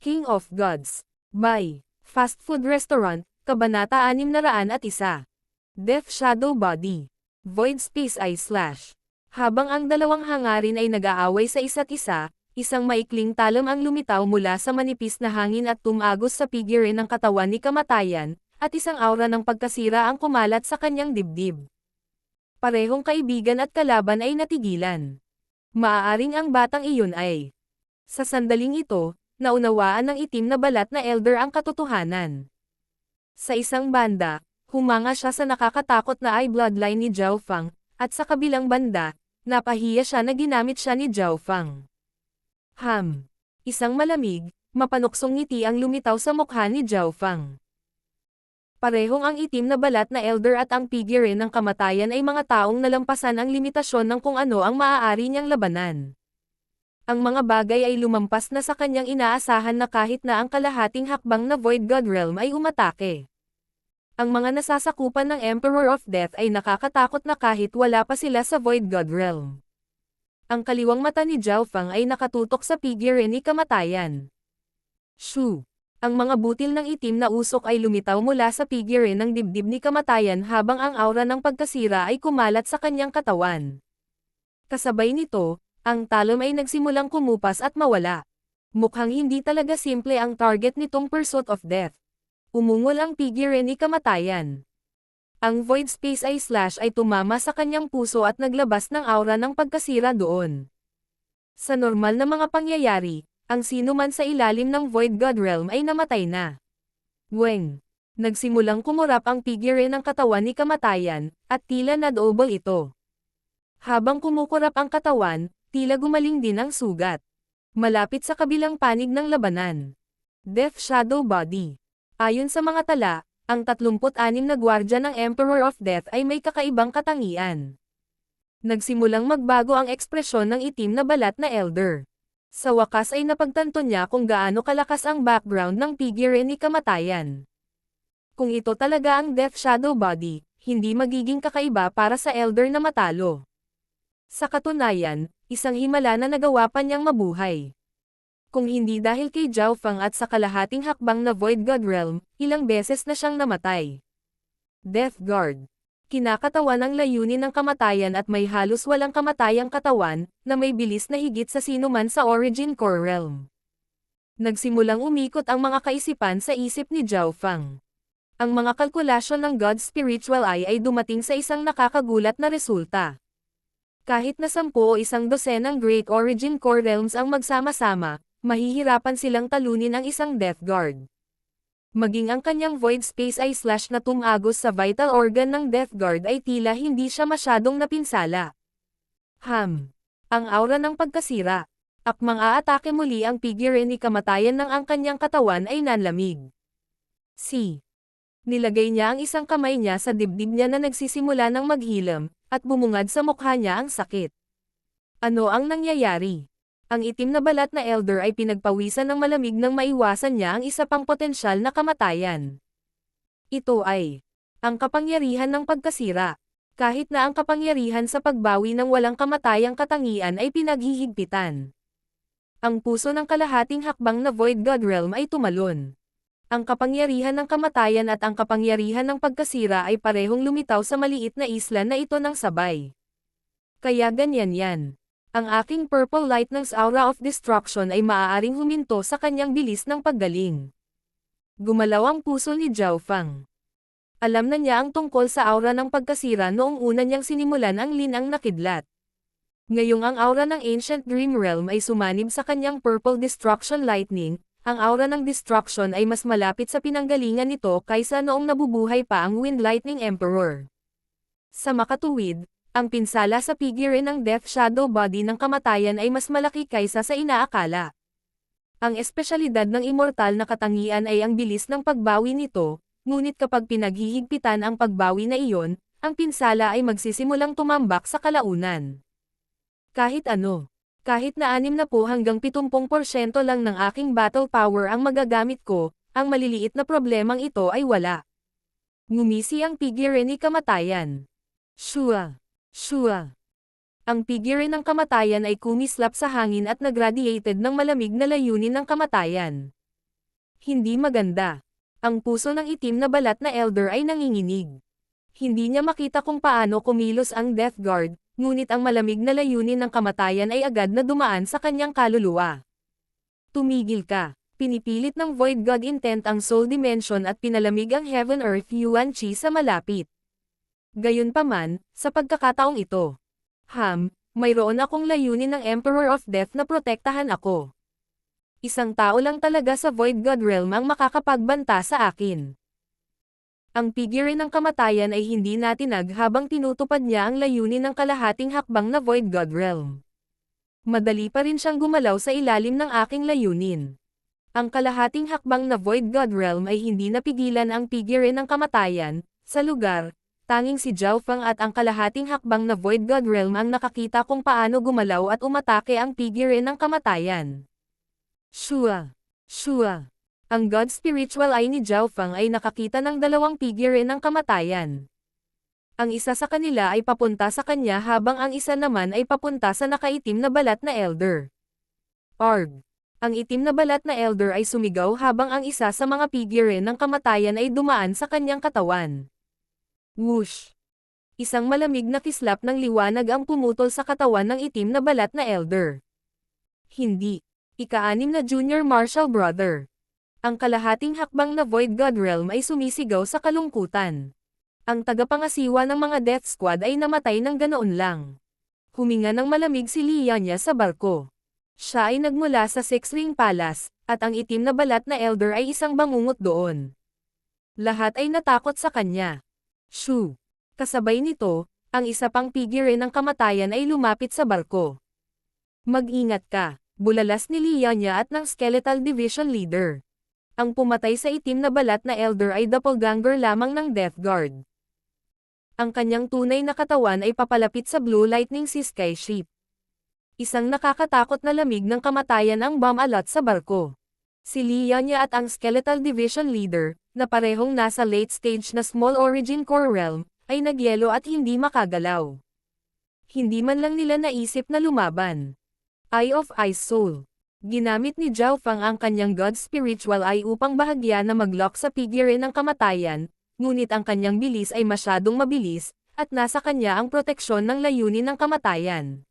King of Gods. By Fast Food Restaurant, Kabanata 601. Death Shadow Body. Void Space I/. Habang ang dalawang hangarin ay nag-aaway sa isa't isa, isang maikling talam ang lumitaw mula sa manipis na hangin at tumagos sa figure ng katawan ni Kamatayan, at isang aura ng pagkasira ang kumalat sa kanyang dibdib. Parehong kaibigan at kalaban ay natigilan. Maaaring ang batang iyon ay. Sa sandaling ito, naunawaan ng itim na balat na elder ang katotohanan. Sa isang banda, humanga siya sa nakakatakot na eye bloodline ni Zhao Fang, at sa kabilang banda, napahiya siya na ginamit siya ni Zhao Fang. Isang malamig, mapanuksong ngiti ang lumitaw sa mukha ni Zhao Fang. Parehong ang itim na balat na elder at ang figure ng kamatayan ay mga taong nalampasan ang limitasyon ng kung ano ang maaari niyang labanan. Ang mga bagay ay lumampas na sa kanyang inaasahan na kahit na ang kalahating hakbang na Void God Realm ay umatake. Ang mga nasasakupan ng Emperor of Death ay nakakatakot na kahit wala pa sila sa Void God Realm. Ang kaliwang mata ni Zhao Fang ay nakatutok sa figure ni Kamatayan. Shoo! Ang mga butil ng itim na usok ay lumitaw mula sa figure ng dibdib ni Kamatayan habang ang aura ng pagkasira ay kumalat sa kanyang katawan. Kasabay nito, ang talom ay nagsimulang kumupas at mawala. Mukhang hindi talaga simple ang target nitong Pursuit of Death. Umungol ang figure ni Kamatayan. Ang Void Space I/ ay tumama sa kanyang puso at naglabas ng aura ng pagkasira doon. Sa normal na mga pangyayari, ang sino man sa ilalim ng Void God Realm ay namatay na. Weng! Nagsimulang kumurap ang figure ng katawan ni Kamatayan, at tila nadouble ito. Habang kumukurap ang katawan, tila gumaling din ang sugat. Malapit sa kabilang panig ng labanan. Death Shadow Body. Ayon sa mga tala, ang 36 na gwardya ng Emperor of Death ay may kakaibang katangian. Nagsimulang magbago ang ekspresyon ng itim na balat na elder. Sa wakas ay napagtanto niya kung gaano kalakas ang background ng figure ni Kamatayan. Kung ito talaga ang Death Shadow Body, hindi magiging kakaiba para sa elder na matalo. Sa katunayan, isang himala na nagawa pa niyang mabuhay. Kung hindi dahil kay Zhao Fang at sa kalahating hakbang na Void God Realm, ilang beses na siyang namatay. Death Guard. Kinakatawan ang layunin ng kamatayan at may halos walang kamatayang katawan, na may bilis na higit sa sinuman sa Origin Core Realm. Nagsimulang umikot ang mga kaisipan sa isip ni Zhao Fang. Ang mga kalkulasyon ng God's Spiritual Eye ay dumating sa isang nakakagulat na resulta. Kahit na 10 o 12 ng Great Origin Core Realms ang magsama-sama, mahihirapan silang talunin ang isang Death Guard. Maging ang kanyang Void Space I/ na tumagos sa vital organ ng Death Guard ay tila hindi siya masyadong napinsala. Ang aura ng pagkasira. Akmang aatake muli ang figure ni Kamatayan nang ang kanyang katawan ay nanlamig. Nilagay niya ang isang kamay niya sa dibdib niya na nagsisimula ng maghilam, at bumungad sa mukha niya ang sakit. Ano ang nangyayari? Ang itim na balat na elder ay pinagpawisan ng malamig nang maiwasan niya ang isa pang potensyal na kamatayan. Ito ay ang kapangyarihan ng pagkasira. Kahit na ang kapangyarihan sa pagbawi ng walang kamatayang katangian ay pinaghihigpitan. Ang puso ng kalahating hakbang na Void God Realm ay tumalon. Ang kapangyarihan ng kamatayan at ang kapangyarihan ng pagkasira ay parehong lumitaw sa maliit na isla na ito ng sabay. Kaya ganyan yan. Ang aking purple lightning's aura of destruction ay maaaring huminto sa kanyang bilis ng paggaling. Gumalaw ang puso ni Zhao Fang. Alam na niya ang tungkol sa aura ng pagkasira noong una niyang sinimulan ang linang nakidlat. Ngayong ang aura ng Ancient Dream Realm ay sumanib sa kanyang purple destruction lightning, ang aura ng destruction ay mas malapit sa pinanggalingan nito kaysa noong nabubuhay pa ang Wind Lightning Emperor. Sa makatuwid, ang pinsala sa figure ng Death Shadow Body ng kamatayan ay mas malaki kaysa sa inaakala. Ang espesyalidad ng immortal na katangian ay ang bilis ng pagbawi nito, ngunit kapag pinaghihigpitan ang pagbawi na iyon, ang pinsala ay magsisimulang tumambak sa kalaunan. Kahit na 60 hanggang 70% lang ng aking battle power ang magagamit ko, ang maliliit na problemang ito ay wala. Ngumisi ang figure ni Kamatayan. Shua. Ang figure ng kamatayan ay kumislap sa hangin at nagradiated ng malamig na layunin ng kamatayan. Hindi maganda. Ang puso ng itim na balat na elder ay nanginginig. Hindi niya makita kung paano kumilos ang Death Guard, ngunit ang malamig na layunin ng kamatayan ay agad na dumaan sa kanyang kaluluwa. Tumigil ka. Pinipilit ng Void God Intent ang Soul Dimension at pinalamig ang Heaven Earth Yuan Chi sa malapit. Gayunpaman, sa pagkakataong ito, mayroon akong layunin ng Emperor of Death na protektahan ako. Isang tao lang talaga sa Void God Realm ang makakapagbanta sa akin. Ang figure ng kamatayan ay hindi natinag habang tinutupad niya ang layunin ng kalahating hakbang na Void God Realm. Madali pa rin siyang gumalaw sa ilalim ng aking layunin. Ang kalahating hakbang na Void God Realm ay hindi napigilan ang figure ng kamatayan. Sa lugar, tanging si Zhao Feng at ang kalahating hakbang na Void God Realm ang nakakita kung paano gumalaw at umatake ang figure ng kamatayan. Shua! Shua! Ang God Spiritual Eye ni Zhao Feng ay nakakita ng dalawang figure ng kamatayan. Ang isa sa kanila ay papunta sa kanya habang ang isa naman ay papunta sa nakaitim na balat na elder. Arg! Ang itim na balat na elder ay sumigaw habang ang isa sa mga figure ng kamatayan ay dumaan sa kanyang katawan. Whoosh! Isang malamig na kislap ng liwanag ang pumutol sa katawan ng itim na balat na elder. Hindi. Ika-6 na Junior Martial Brother. Ang kalahating hakbang na Void God Realm ay sumisigaw sa kalungkutan. Ang tagapangasiwa ng mga Death Squad ay namatay ng ganoon lang. Huminga ng malamig si Lianya sa barko. Siya ay nagmula sa Six Ring Palace, at ang itim na balat na elder ay isang bangungot doon. Lahat ay natakot sa kanya. Shoo! Kasabay nito, ang isa pang figure ng kamatayan ay lumapit sa barko. Mag-ingat ka, bulalas ni Lianya at ng Skeletal Division Leader. Ang pumatay sa itim na balat na elder ay doppelganger lamang ng Death Guard. Ang kanyang tunay na katawan ay papalapit sa Blue Lightning Sea Sky Ship. Isang nakakatakot na lamig ng kamatayan ang bomb-alot sa barko. Si Lianya at ang Skeletal Division Leader, na parehong nasa late stage na Small Origin Core Realm, ay nagyelo at hindi makagalaw. Hindi man lang nila naisip na lumaban. Eye of Ice Soul. Ginamit ni Zhao Feng ang kanyang God Spiritual Eye upang bahagya na mag-lock sa figure ng kamatayan, ngunit ang kanyang bilis ay masyadong mabilis, at nasa kanya ang proteksyon ng layunin ng kamatayan.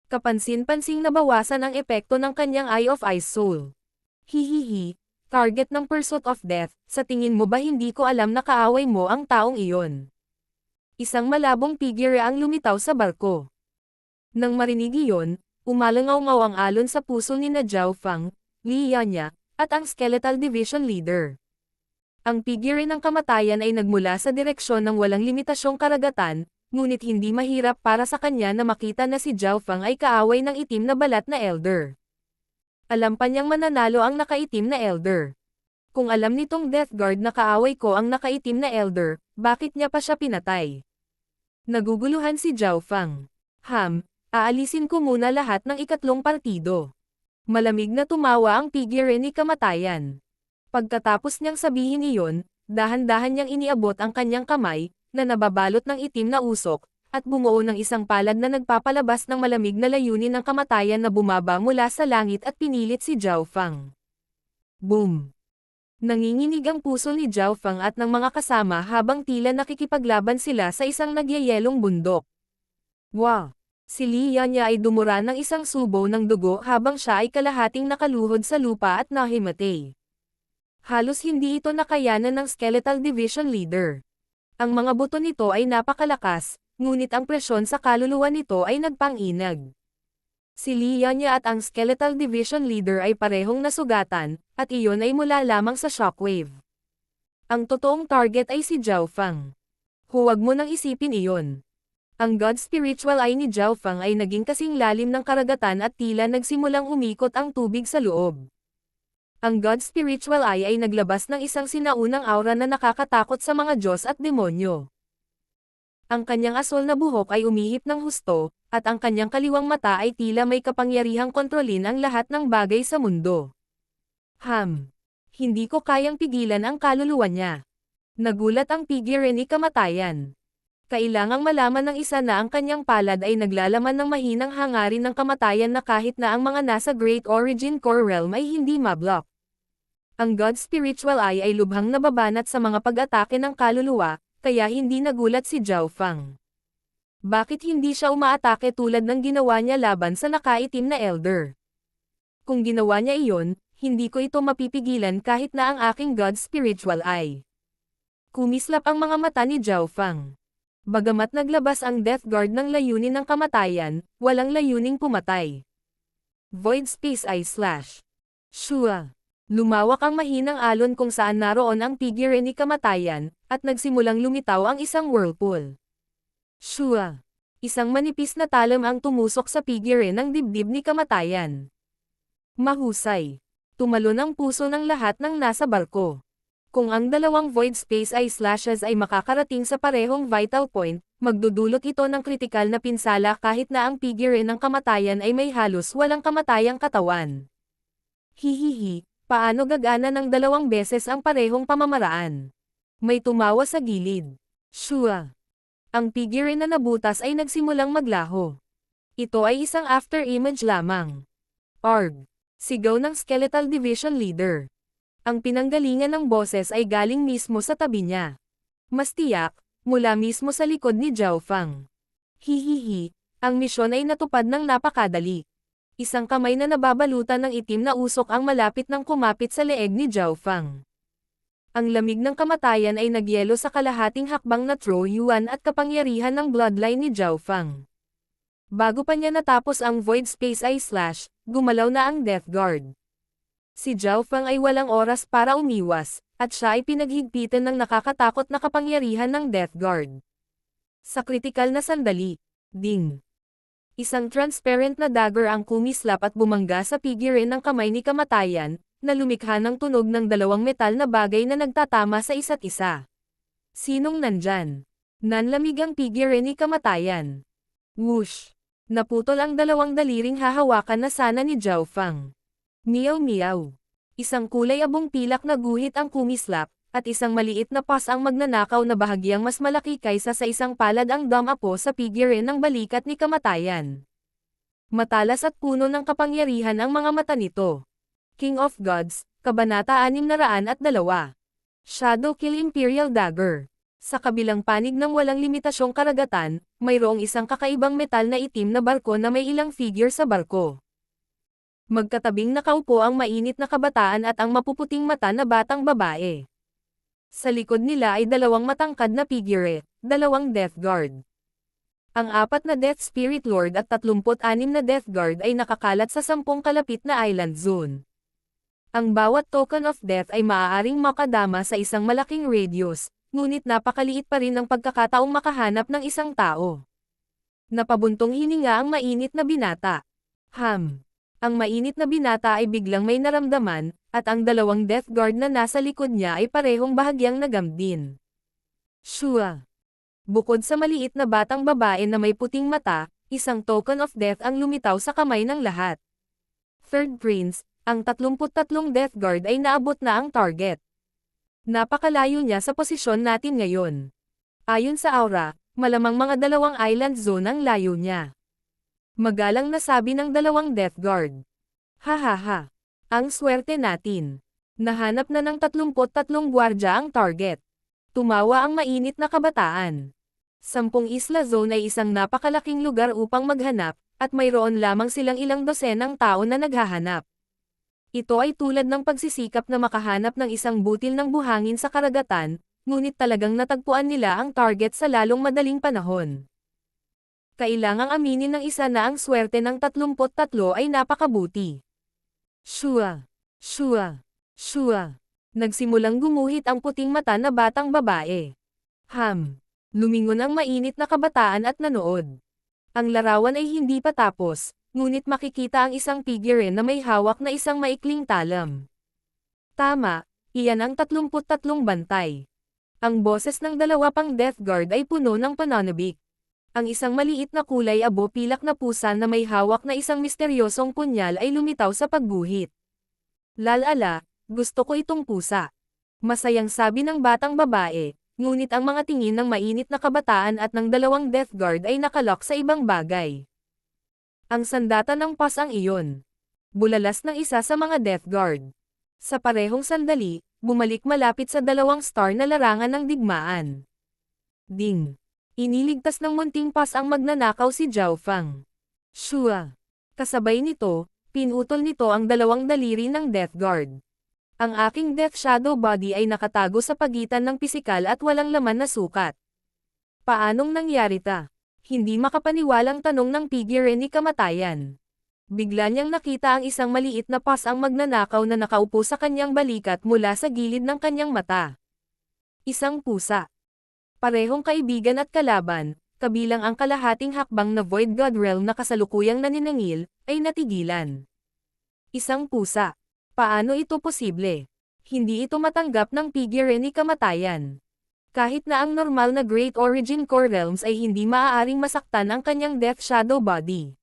Kapansin-pansing nabawasan ang epekto ng kanyang Eye of Ice Soul. Hihihi, target ng Pursuit of Death, sa tingin mo ba hindi ko alam na kaaway mo ang taong iyon? Isang malabong figure ang lumitaw sa barko. Nang marinig iyon, umalangaw-ngaw ang alon sa puso ni na Zhao Feng, Lianya, at ang Skeletal Division Leader. Ang figure ng kamatayan ay nagmula sa direksyon ng walang limitasyong karagatan, ngunit hindi mahirap para sa kanya na makita na si Zhao Feng ay kaaway ng itim na balat na elder. Alam pa niyang mananalo ang nakaitim na elder. Kung alam nitong Death Guard na kaaway ko ang nakaitim na elder, bakit niya pa siya pinatay? Naguguluhan si Zhao Feng. Aalisin ko muna lahat ng ikatlong partido. Malamig na tumawa ang figure ni kamatayan. Pagkatapos niyang sabihin iyon, dahan-dahan niyang iniabot ang kanyang kamay, na nababalot ng itim na usok, at bumuo ng isang palad na nagpapalabas ng malamig na layunin ng kamatayan na bumaba mula sa langit at pinilit si Zhao Feng. Boom! Nanginginig ang puso ni Zhao Feng at ng mga kasama habang tila nakikipaglaban sila sa isang nagyayelong bundok. Wow! Si Lianya ay dumura ng isang subo ng dugo habang siya ay kalahating nakaluhod sa lupa at nahimatay. Halos hindi ito nakayanan ng Skeletal Division Leader. Ang mga buto nito ay napakalakas, ngunit ang presyon sa kaluluwa nito ay nagpang-inag. Si Lianya at ang Skeletal Division Leader ay parehong nasugatan, at iyon ay mula lamang sa shockwave. Ang totoong target ay si Zhao Feng. Huwag mo nang isipin iyon. Ang God Spiritual Eye ni Zhao Feng ay naging kasing lalim ng karagatan at tila nagsimulang umikot ang tubig sa loob. Ang God Spiritual Eye ay naglabas ng isang sinaunang aura na nakakatakot sa mga Diyos at demonyo. Ang kanyang asol na buhok ay umihip ng husto, at ang kanyang kaliwang mata ay tila may kapangyarihang kontrolin ang lahat ng bagay sa mundo. Hindi ko kayang pigilan ang kaluluwa niya. Nagulat ang figure ni kamatayan. Kailangang malaman ng isa na ang kanyang palad ay naglalaman ng mahinang hangarin ng kamatayan na kahit na ang mga nasa Great Origin Core Realm ay hindi mablock. Ang God Spiritual Eye ay lubhang nababanat sa mga pag-atake ng kaluluwa, kaya hindi nagulat si Zhao Fang. Bakit hindi siya umaatake tulad ng ginawa niya laban sa nakaitim na elder? Kung ginawa niya iyon, hindi ko ito mapipigilan kahit na ang aking God Spiritual Eye. Kumislap ang mga mata ni Zhao Fang. Bagamat naglabas ang Death Guard ng layunin ng kamatayan, walang layuning pumatay. Void Space Eye Slash. Shua. Lumawak ang mahinang alon kung saan naroon ang figure ni kamatayan, at nagsimulang lumitaw ang isang whirlpool. Shua. Isang manipis na talam ang tumusok sa figure ng dibdib ni kamatayan. Mahusay. Tumalon ang puso ng lahat ng nasa barko. Kung ang dalawang void space eye slashes ay makakarating sa parehong vital point, magdudulot ito ng kritikal na pinsala kahit na ang figure ng kamatayan ay may halos walang kamatayang katawan. Hihihi. Paano gagana ng 2 beses ang parehong pamamaraan? May tumawa sa gilid. Shua. Ang figure na nabutas ay nagsimulang maglaho. Ito ay isang after image lamang. Arg. Sigaw ng Skeletal Division Leader. Ang pinanggalingan ng boses ay galing mismo sa tabi niya. Mas tiyak, mula mismo sa likod ni Zhao Fang. Hihihi. Ang misyon ay natupad ng napakadali. Isang kamay na nababalutan ng itim na usok ang malapit ng kumapit sa leeg ni Zhao Fang. Ang lamig ng kamatayan ay nagyelo sa kalahating hakbang na Tro Yuan at kapangyarihan ng bloodline ni Zhao Fang. Bago pa niya natapos ang Void Space Eye Slash, gumalaw na ang Death Guard. Si Zhao Fang ay walang oras para umiwas, at siya ay pinaghigpitan ng nakakatakot na kapangyarihan ng Death Guard. Sa kritikal na sandali, ding! Isang transparent na dagger ang kumislap at bumangga sa figure ng kamay ni kamatayan, na lumikha ng tunog ng 2 metal na bagay na nagtatama sa isa't isa. Sinong nandyan? Nanlamig ang figure ni kamatayan. Whoosh! Naputol ang 2 daliring hahawakan na sana ni Zhao Fang. Meow meow. Isang kulay abong pilak na guhit ang kumislap, at isang maliit na pas ang magnanakaw na bahagyang mas malaki kaysa sa isang palad ang damapo sa figure ng balikat ni kamatayan. Matalas at puno ng kapangyarihan ang mga mata nito. King of Gods, Kabanata 602. Shadow Kill Imperial Dagger. Sa kabilang panig ng walang limitasyong karagatan, mayroong isang kakaibang metal na itim na barko na may ilang figure sa barko. Magkatabing nakaupo ang mainit na kabataan at ang mapuputing mata na batang babae. Sa likod nila ay 2 matangkad na figure, 2 Death Guard. Ang 4 na Death Spirit Lord at 36 na Death Guard ay nakakalat sa 10 kalapit na island zone. Ang bawat token of death ay maaaring makadama sa isang malaking radius, ngunit napakaliit pa rin ang pagkakataong makahanap ng isang tao. Napabuntong hininga ang mainit na binata. Ang mainit na binata ay biglang may naramdaman, at ang 2 Death Guard na nasa likod niya ay parehong bahagyang nagambin. Shua. Bukod sa maliit na batang babae na may puting mata, isang token of death ang lumitaw sa kamay ng lahat. Third Prince, ang 33 Death Guard ay naabot na ang target. Napakalayo niya sa posisyon natin ngayon. Ayon sa aura, malamang mga 2 island zone ang layo niya. Magalang na sabi ng 2 Death Guard. Hahaha. Ang swerte natin. Nahanap na ng 33 gwardya ang target. Tumawa ang mainit na kabataan. 10 isla zone ay isang napakalaking lugar upang maghanap, at mayroon lamang silang ilang dosenang tao na naghahanap. Ito ay tulad ng pagsisikap na makahanap ng isang butil ng buhangin sa karagatan, ngunit talagang natagpuan nila ang target sa lalong madaling panahon. Kailangang aminin ng isa na ang swerte ng 33 ay napakabuti. Shua. Shua. Shua. Nagsimulang gumuhit ang puting mata na batang babae. Lumingon ang mainit na kabataan at nanood. Ang larawan ay hindi pa tapos, ngunit makikita ang isang figure na may hawak na isang maikling talam. Tama, iyan ang 33 bantay. Ang boses ng 2 pang Death Guard ay puno ng pananabik. Ang isang maliit na kulay abo pilak na pusa na may hawak na isang misteryosong punyal ay lumitaw sa pagguhit. Lalala, gusto ko itong pusa. Masayang sabi ng batang babae, ngunit ang mga tingin ng mainit na kabataan at ng 2 Death Guard ay nakalok sa ibang bagay. Ang sandata ng pas ang iyon. Bulalas ng isa sa mga Death Guard. Sa parehong sandali, bumalik malapit sa dalawang star na larangan ng digmaan. Ding! Iniligtas ng munting pas ang magnanakaw si Zhao Fang. Shua! Kasabay nito, pinutol nito ang dalawang daliri ng Death Guard. Ang aking Death Shadow Body ay nakatago sa pagitan ng pisikal at walang laman na sukat. Paanong nangyari ta? Hindi makapaniwalang tanong ng figure ni kamatayan. Bigla niyang nakita ang isang maliit na pas ang magnanakaw na nakaupo sa kanyang balikat mula sa gilid ng kanyang mata. Isang pusa. Parehong kaibigan at kalaban, kabilang ang kalahating hakbang na Void God Realm na kasalukuyang naniningil, ay natigilan. Isang pusa. Paano ito posible? Hindi ito matanggap ng figure ni kamatayan. Kahit na ang normal na Great Origin Core Realms ay hindi maaaring masaktan ang kanyang Death Shadow Body.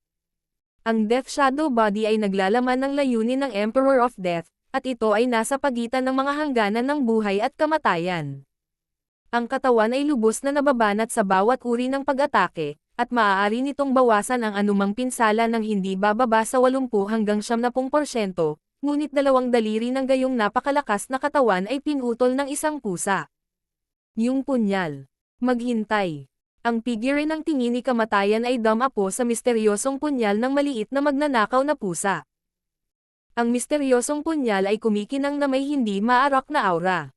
Ang Death Shadow Body ay naglalaman ng layunin ng Emperor of Death, at ito ay nasa pagitan ng mga hangganan ng buhay at kamatayan. Ang katawan ay lubos na nababanat sa bawat uri ng pag-atake, at maaari nitong bawasan ang anumang pinsala ng hindi bababa sa 80 hanggang 70%, ngunit dalawang daliri ng gayong napakalakas na katawan ay pinutol ng isang pusa. Yung punyal. Maghintay. Ang figure ng tingin ni kamatayan ay dumapo sa misteryosong punyal ng maliit na magnanakaw na pusa. Ang misteryosong punyal ay kumikinang na may hindi maarak na aura.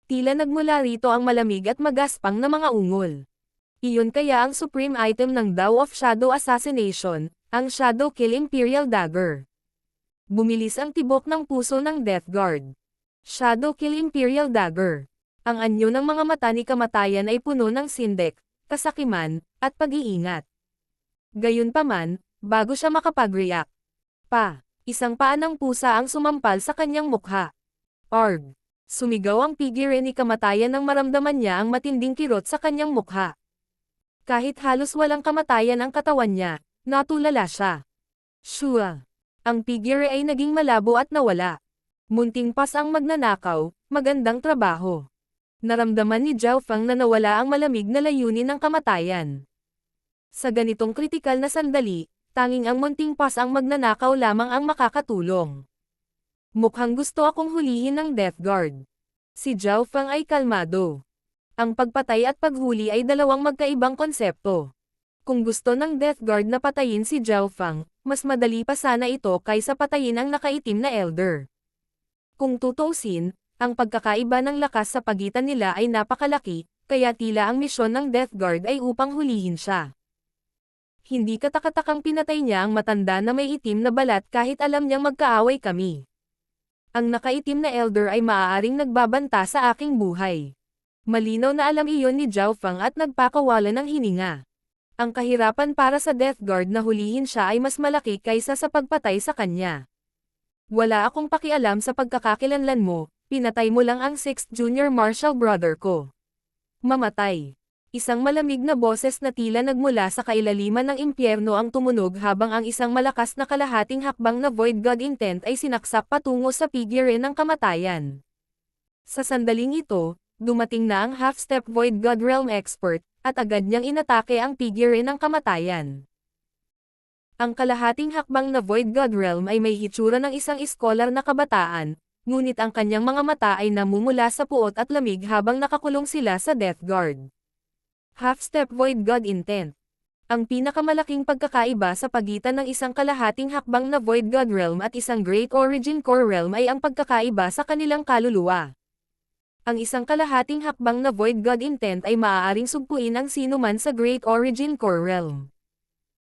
Tila nagmula rito ang malamig at magaspang na mga ungol. Iyon kaya ang supreme item ng Dao of Shadow Assassination, ang Shadow Kill Imperial Dagger. Bumilis ang tibok ng puso ng Death Guard. Shadow Kill Imperial Dagger. Ang anyo ng mga mata ni kamatayan ay puno ng sindek, kasakiman, at pag-iingat. Gayunpaman, bago siya makapag-react, isang paa ng pusa ang sumampal sa kanyang mukha. Arg! Sumigaw ang figure ni kamatayan nang maramdaman niya ang matinding kirot sa kanyang mukha. Kahit halos walang kamatayan ang katawan niya, natulala siya. Shua! Ang figure ay naging malabo at nawala. Munting pas ang magnanakaw, magandang trabaho. Naramdaman ni Zhao Fang na nawala ang malamig na layunin ng kamatayan. Sa ganitong kritikal na sandali, tanging ang munting pas ang magnanakaw lamang ang makakatulong. Mukhang gusto akong hulihin ng Death Guard. Si Zhao Fang ay kalmado. Ang pagpatay at paghuli ay dalawang magkaibang konsepto. Kung gusto ng Death Guard na patayin si Zhao Fang, mas madali pa sana ito kaysa patayin ang nakaitim na Elder. Kung tutuusin, ang pagkakaiba ng lakas sa pagitan nila ay napakalaki, kaya tila ang misyon ng Death Guard ay upang hulihin siya. Hindi katakatakang pinatay niya ang matanda na may itim na balat kahit alam niyang magkaaway kami. Ang nakaitim na Elder ay maaaring nagbabanta sa aking buhay. Malinaw na alam iyon ni Zhao Fang at nagpakawala ng hininga. Ang kahirapan para sa Death Guard na hulihin siya ay mas malaki kaysa sa pagpatay sa kanya. Wala akong pakialam sa pagkakakilanlan mo. Pinatay mo lang ang 6th junior marshal brother ko. Mamatay. Isang malamig na boses na tila nagmula sa kailaliman ng impyerno ang tumunog habang ang isang malakas na kalahating hakbang na Void God Intent ay sinaksak patungo sa figure ng kamatayan. Sa sandaling ito, dumating na ang half-step Void God Realm expert, at agad niyang inatake ang figure ng kamatayan. Ang kalahating hakbang na Void God Realm ay may hitsura ng isang scholar na kabataan, ngunit ang kanyang mga mata ay namumula sa puot at lamig habang nakakulong sila sa Death Guard. Half-step Void God Intent. Ang pinakamalaking pagkakaiba sa pagitan ng isang kalahating hakbang na Void God Realm at isang Great Origin Core Realm ay ang pagkakaiba sa kanilang kaluluwa. Ang isang kalahating hakbang na Void God Intent ay maaaring sugpuin ang sinuman sa Great Origin Core Realm.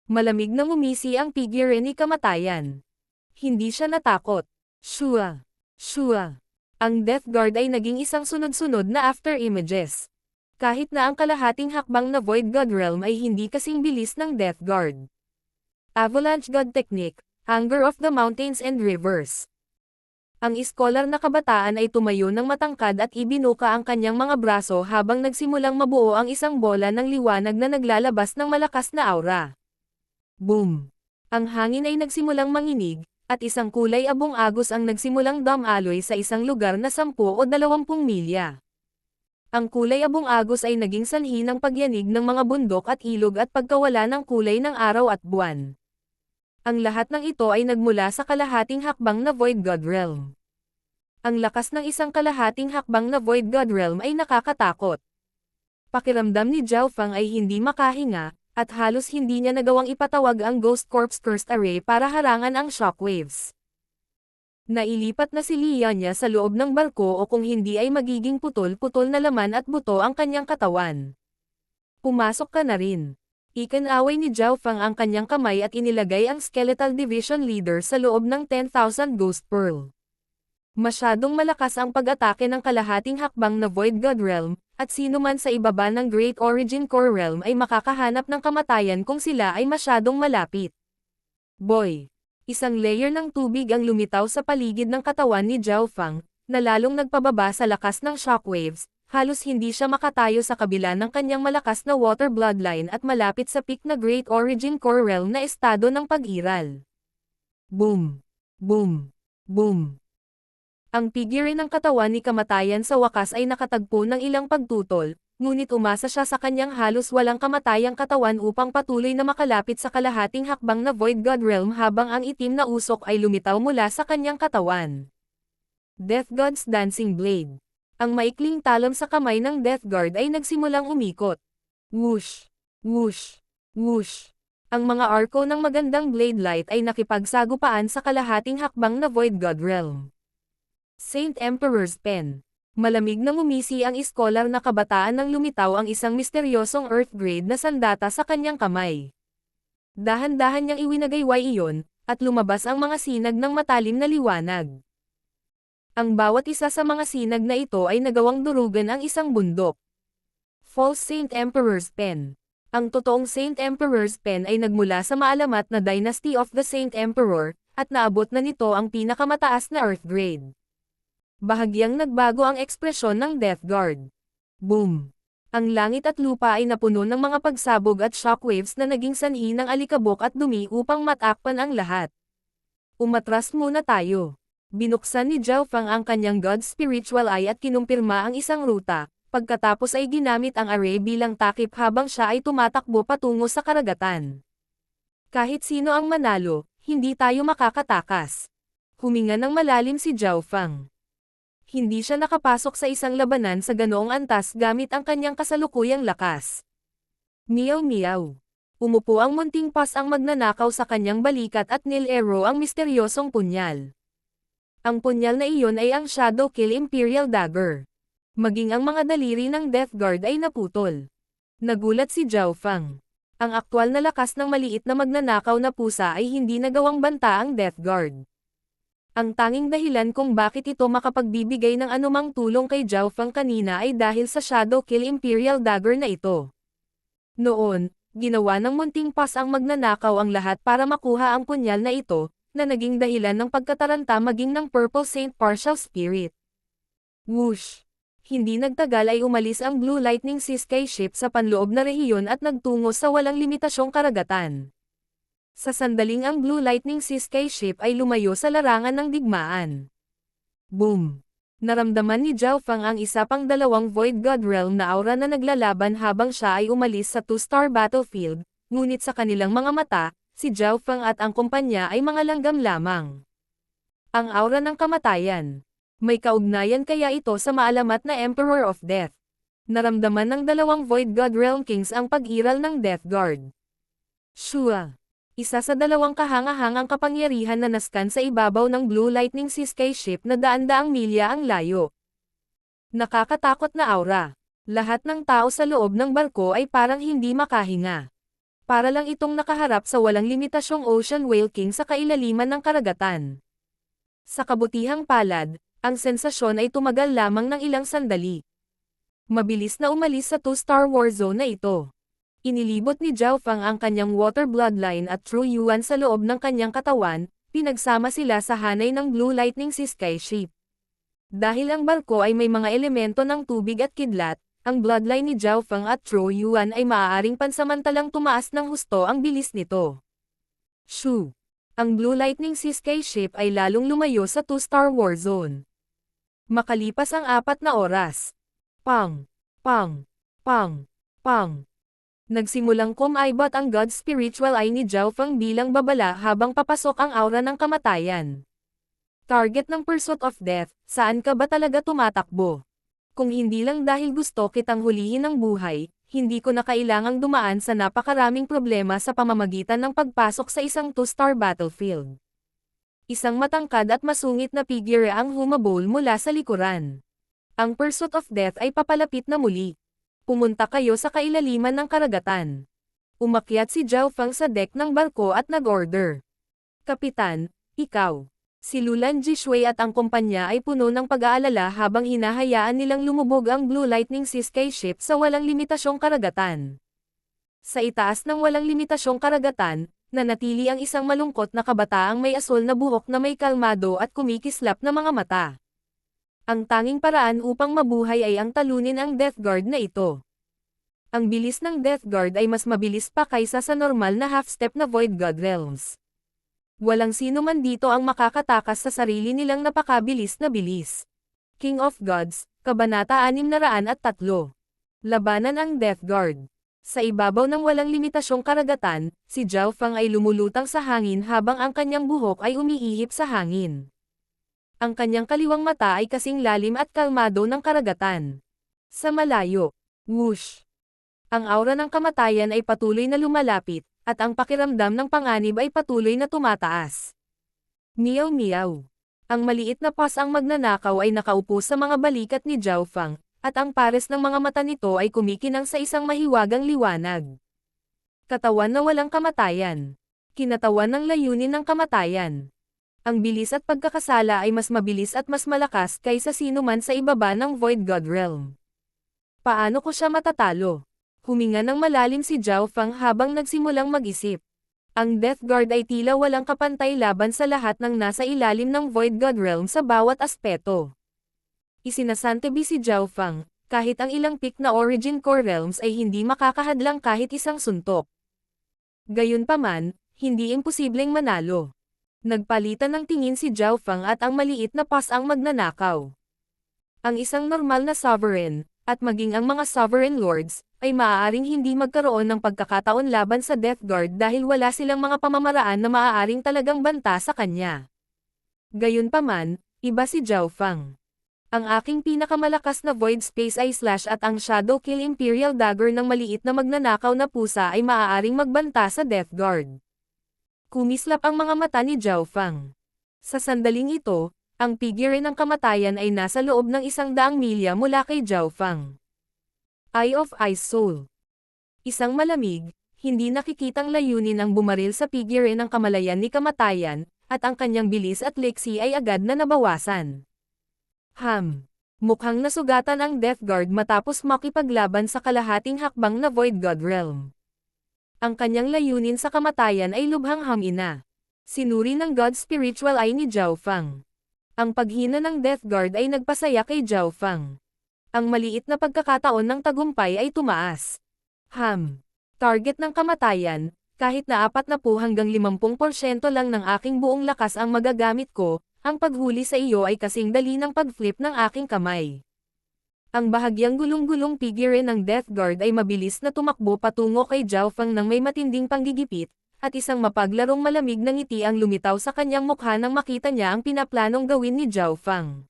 Malamig na ngumisi ang figure ni kamatayan. Hindi siya natakot. Shua! Shua! Ang Death Guard ay naging isang sunod-sunod na after images. Kahit na ang kalahating hakbang na Void God Realm ay hindi kasing bilis ng Death Guard. Avalanche God Technique, Hunger of the Mountains and Rivers. Ang iskolar na kabataan ay tumayo ng matangkad at ibinuka ang kanyang mga braso habang nagsimulang mabuo ang isang bola ng liwanag na naglalabas ng malakas na aura. Boom! Ang hangin ay nagsimulang manginig, at isang kulay abong-agos ang nagsimulang dumaloy sa isang lugar na 10 o 20 milya. Ang kulay abong-agos ay naging sanhi ng pagyanig ng mga bundok at ilog at pagkawala ng kulay ng araw at buwan. Ang lahat ng ito ay nagmula sa kalahating hakbang na Void God Realm. Ang lakas ng isang kalahating hakbang na Void God Realm ay nakakatakot. Pakiramdam ni Zhao Fang ay hindi makahinga, at halos hindi niya nagawang ipatawag ang Ghost Corp's Cursed Array para harangan ang shockwaves. Nailipat na si Lianya sa loob ng barko o kung hindi ay magiging putol-putol na laman at buto ang kanyang katawan. Pumasok ka na rin. Ikinaway ni Zhao Fang ang kanyang kamay at inilagay ang Skeletal Division Leader sa loob ng 10,000 Ghost Pearl. Masyadong malakas ang pag-atake ng kalahating hakbang na Void God Realm, at sino man sa ibaba ng Great Origin Core Realm ay makakahanap ng kamatayan kung sila ay masyadong malapit. Boy! Isang layer ng tubig ang lumitaw sa paligid ng katawan ni Zhao Fang, na lalong nagpababa sa lakas ng shockwaves, halos hindi siya makatayo sa kabila ng kanyang malakas na water bloodline at malapit sa peak na Great Origin Core Realm na estado ng pag-iral. Boom! Boom! Boom! Ang figure ng katawan ni kamatayan sa wakas ay nakatagpo ng ilang pagtutol, ngunit umasa siya sa kanyang halos walang kamatayang katawan upang patuloy na makalapit sa kalahating hakbang na Void God Realm habang ang itim na usok ay lumitaw mula sa kanyang katawan. Death God's Dancing Blade. Ang maikling talam sa kamay ng Death Guard ay nagsimulang umikot. Whoosh! Whoosh! Whoosh! Ang mga arko ng magandang blade light ay nakipagsagupaan sa kalahating hakbang na Void God Realm. Saint Emperor's Pen. Malamig na ngumisi ang iskolar na kabataan nang lumitaw ang isang misteryosong Earth Grade na sandata sa kanyang kamay. Dahan-dahan niyang iwinagayway iyon, at lumabas ang mga sinag ng matalim na liwanag. Ang bawat isa sa mga sinag na ito ay nagawang durugan ang isang bundok. False Saint Emperor's Pen. Ang totoong Saint Emperor's Pen ay nagmula sa maalamat na Dynasty of the Saint Emperor, at naabot na nito ang pinakamataas na Earth Grade. Bahagyang nagbago ang ekspresyon ng Death Guard. Boom! Ang langit at lupa ay napuno ng mga pagsabog at shockwaves na naging sanhi ng alikabok at dumi upang matakpan ang lahat. Umatras muna tayo. Binuksan ni Zhao Fang ang kanyang God's Spiritual Eye at kinumpirma ang isang ruta, pagkatapos ay ginamit ang array bilang takip habang siya ay tumatakbo patungo sa karagatan. Kahit sino ang manalo, hindi tayo makakatakas. Huminga ng malalim si Zhao Fang. Hindi siya nakapasok sa isang labanan sa ganoong antas gamit ang kanyang kasalukuyang lakas. Meow meow. Umupo ang munting pas ang magnanakaw sa kanyang balikat at nil-arrow ang misteryosong punyal. Ang punyal na iyon ay ang Shadow Kill Imperial Dagger. Maging ang mga daliri ng Death Guard ay naputol. Nagulat si Zhao Fang. Ang aktwal na lakas ng maliit na magnanakaw na pusa ay hindi nagawang banta ang Death Guard. Ang tanging dahilan kung bakit ito makapagbibigay ng anumang tulong kay Zhao Fang kanina ay dahil sa Shadow Kill Imperial Dagger na ito. Noon, ginawa ng munting pas ang magnanakaw ang lahat para makuha ang punyal na ito, na naging dahilan ng pagkataranta maging ng Purple Saint Partial Spirit. Whoosh! Hindi nagtagal ay umalis ang Blue Lightning Sea Sky Ship sa panloob na rehiyon at nagtungo sa walang limitasyong karagatan. Sa sandaling ang Blue Lightning Sea Sky Ship ay lumayo sa larangan ng digmaan. Boom! Naramdaman ni Zhao Fang ang isa pang dalawang Void God Realm na aura na naglalaban habang siya ay umalis sa 2-star battlefield, ngunit sa kanilang mga mata, si Zhao Fang at ang kumpanya ay mga langgam lamang. Ang aura ng kamatayan. May kaugnayan kaya ito sa maalamat na Emperor of Death. Naramdaman ng dalawang Void God Realm Kings ang pag-iral ng Death Guard. Shua! Isa sa dalawang kahangahangang kapangyarihan na naskan sa ibabaw ng Blue Lightning Sea Sky Ship na daan-daang milya ang layo. Nakakatakot na aura. Lahat ng tao sa loob ng barko ay parang hindi makahinga. Para lang itong nakaharap sa walang limitasyong Ocean Whale King sa kailaliman ng karagatan. Sa kabutihang palad, ang sensasyon ay tumagal lamang ng ilang sandali. Mabilis na umalis sa 2-star war zone na ito. Inilibot ni Zhao Fang ang kanyang water bloodline at true yuan sa loob ng kanyang katawan, pinagsama sila sa hanay ng Blue Lightning Sea Sky Ship. Dahil ang barko ay may mga elemento ng tubig at kidlat, ang bloodline ni Zhao Fang at true yuan ay maaaring pansamantalang tumaas ng husto ang bilis nito. Shoo! Ang Blue Lightning Sea Sky Ship ay lalong lumayo sa 2-star war zone. Makalipas ang 4 na oras. Pang! Pang! Pang! Pang! Nagsimulang kumaibot ang God's Spiritual Eye ni Zhao Fang bilang babala habang papasok ang aura ng kamatayan. Target ng Pursuit of Death, saan ka ba talaga tumatakbo? Kung hindi lang dahil gusto kitang hulihin ng buhay, hindi ko na kailangang dumaan sa napakaraming problema sa pamamagitan ng pagpasok sa isang 2-star battlefield. Isang matangkad at masungit na figure ang humabol mula sa likuran. Ang Pursuit of Death ay papalapit na muli. Pumunta kayo sa kailaliman ng karagatan. Umakyat si Zhao Feng sa deck ng barko at nag-order. Kapitan, ikaw. Si Lulan Jishui at ang kumpanya ay puno ng pag-aalala habang hinahayaan nilang lumubog ang Blue Lightning Sky ship sa walang limitasyong karagatan. Sa itaas ng walang limitasyong karagatan, nanatili ang isang malungkot na kabataang may asul na buhok na may kalmado at kumikislap na mga mata. Ang tanging paraan upang mabuhay ay ang talunin ang Death Guard na ito. Ang bilis ng Death Guard ay mas mabilis pa kaysa sa normal na half-step na Void God Realms. Walang sino man dito ang makakatakas sa sarili nilang napakabilis na bilis. King of Gods, Kabanata 603. Labanan ang Death Guard. Sa ibabaw ng walang limitasyong karagatan, si Zhao Feng ay lumulutang sa hangin habang ang kanyang buhok ay umiihip sa hangin. Ang kanyang kaliwang mata ay kasing lalim at kalmado ng karagatan. Sa malayo, whoosh! Ang aura ng kamatayan ay patuloy na lumalapit, at ang pakiramdam ng panganib ay patuloy na tumataas. Meow meow. Ang maliit na paws ang magnanakaw ay nakaupo sa mga balikat ni Zhao Feng, at ang pares ng mga mata nito ay kumikinang sa isang mahiwagang liwanag. Katawan na walang kamatayan. Kinatawan ng layunin ng kamatayan. Ang bilis at pagkakasala ay mas mabilis at mas malakas kaysa sino man sa ibaba ng Void God Realm. Paano ko siya matatalo? Huminga ng malalim si Zhao Feng habang nagsimulang mag-isip. Ang Death Guard ay tila walang kapantay laban sa lahat ng nasa ilalim ng Void God Realm sa bawat aspeto. Isinasantabi si Zhao Feng, kahit ang ilang peak na Origin Core Realms ay hindi makakahadlang kahit isang suntok. Gayunpaman, hindi imposibleng manalo. Nagpalitan ng tingin si Zhao Feng at ang maliit na paws ang magnanakaw. Ang isang normal na sovereign, at maging ang mga sovereign lords, ay maaaring hindi magkaroon ng pagkakataon laban sa Death Guard dahil wala silang mga pamamaraan na maaaring talagang banta sa kanya. Gayunpaman, iba si Zhao Feng. Ang aking pinakamalakas na Void Space ay Slash at ang Shadow Kill Imperial Dagger ng maliit na magnanakaw na pusa ay maaaring magbanta sa Death Guard. Kumislap ang mga mata ni Zhao Feng. Sa sandaling ito, ang figure ng kamatayan ay nasa loob ng 100 milya mula kay Zhao Feng. Eye of Ice Soul. Isang malamig, hindi nakikitang layunin ang bumaril sa figure ng kamalayan ni kamatayan, at ang kanyang bilis at leksi ay agad na nabawasan. Mukhang nasugatan ang Death Guard matapos makipaglaban sa kalahating hakbang na Void God Realm. Ang kanyang layunin sa kamatayan ay lubhang hamina. Sinuri ng God Spiritual Eye ni Zhao Feng. Ang paghina ng Death Guard ay nagpasaya kay Zhao Feng. Ang maliit na pagkakataon ng tagumpay ay tumaas. Target ng kamatayan, kahit na 40 hanggang 50% lang ng aking buong lakas ang magagamit ko, ang paghuli sa iyo ay kasing dali ng pag-flip ng aking kamay. Ang bahagyang gulong-gulong figure ng Death Guard ay mabilis na tumakbo patungo kay Zhao Feng nang may matinding panggigipit, at isang mapaglarong malamig na ngiti ang lumitaw sa kanyang mukha nang makita niya ang pinaplanong gawin ni Zhao Feng.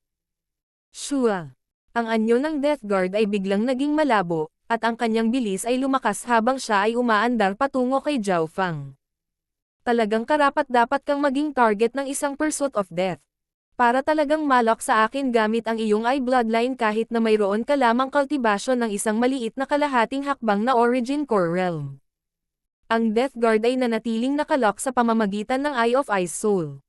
Shua! Ang anyo ng Death Guard ay biglang naging malabo, at ang kanyang bilis ay lumakas habang siya ay umaandar patungo kay Zhao Feng. Talagang karapat-dapat kang maging target ng isang Pursuit of Death. Para talagang malok sa akin gamit ang iyong eye bloodline kahit na mayroon ka lamang kultibasyon ng isang maliit na kalahating hakbang na Origin Core Realm. Ang Death Guard ay nanatiling nakalok sa pamamagitan ng Eye of Ice Soul.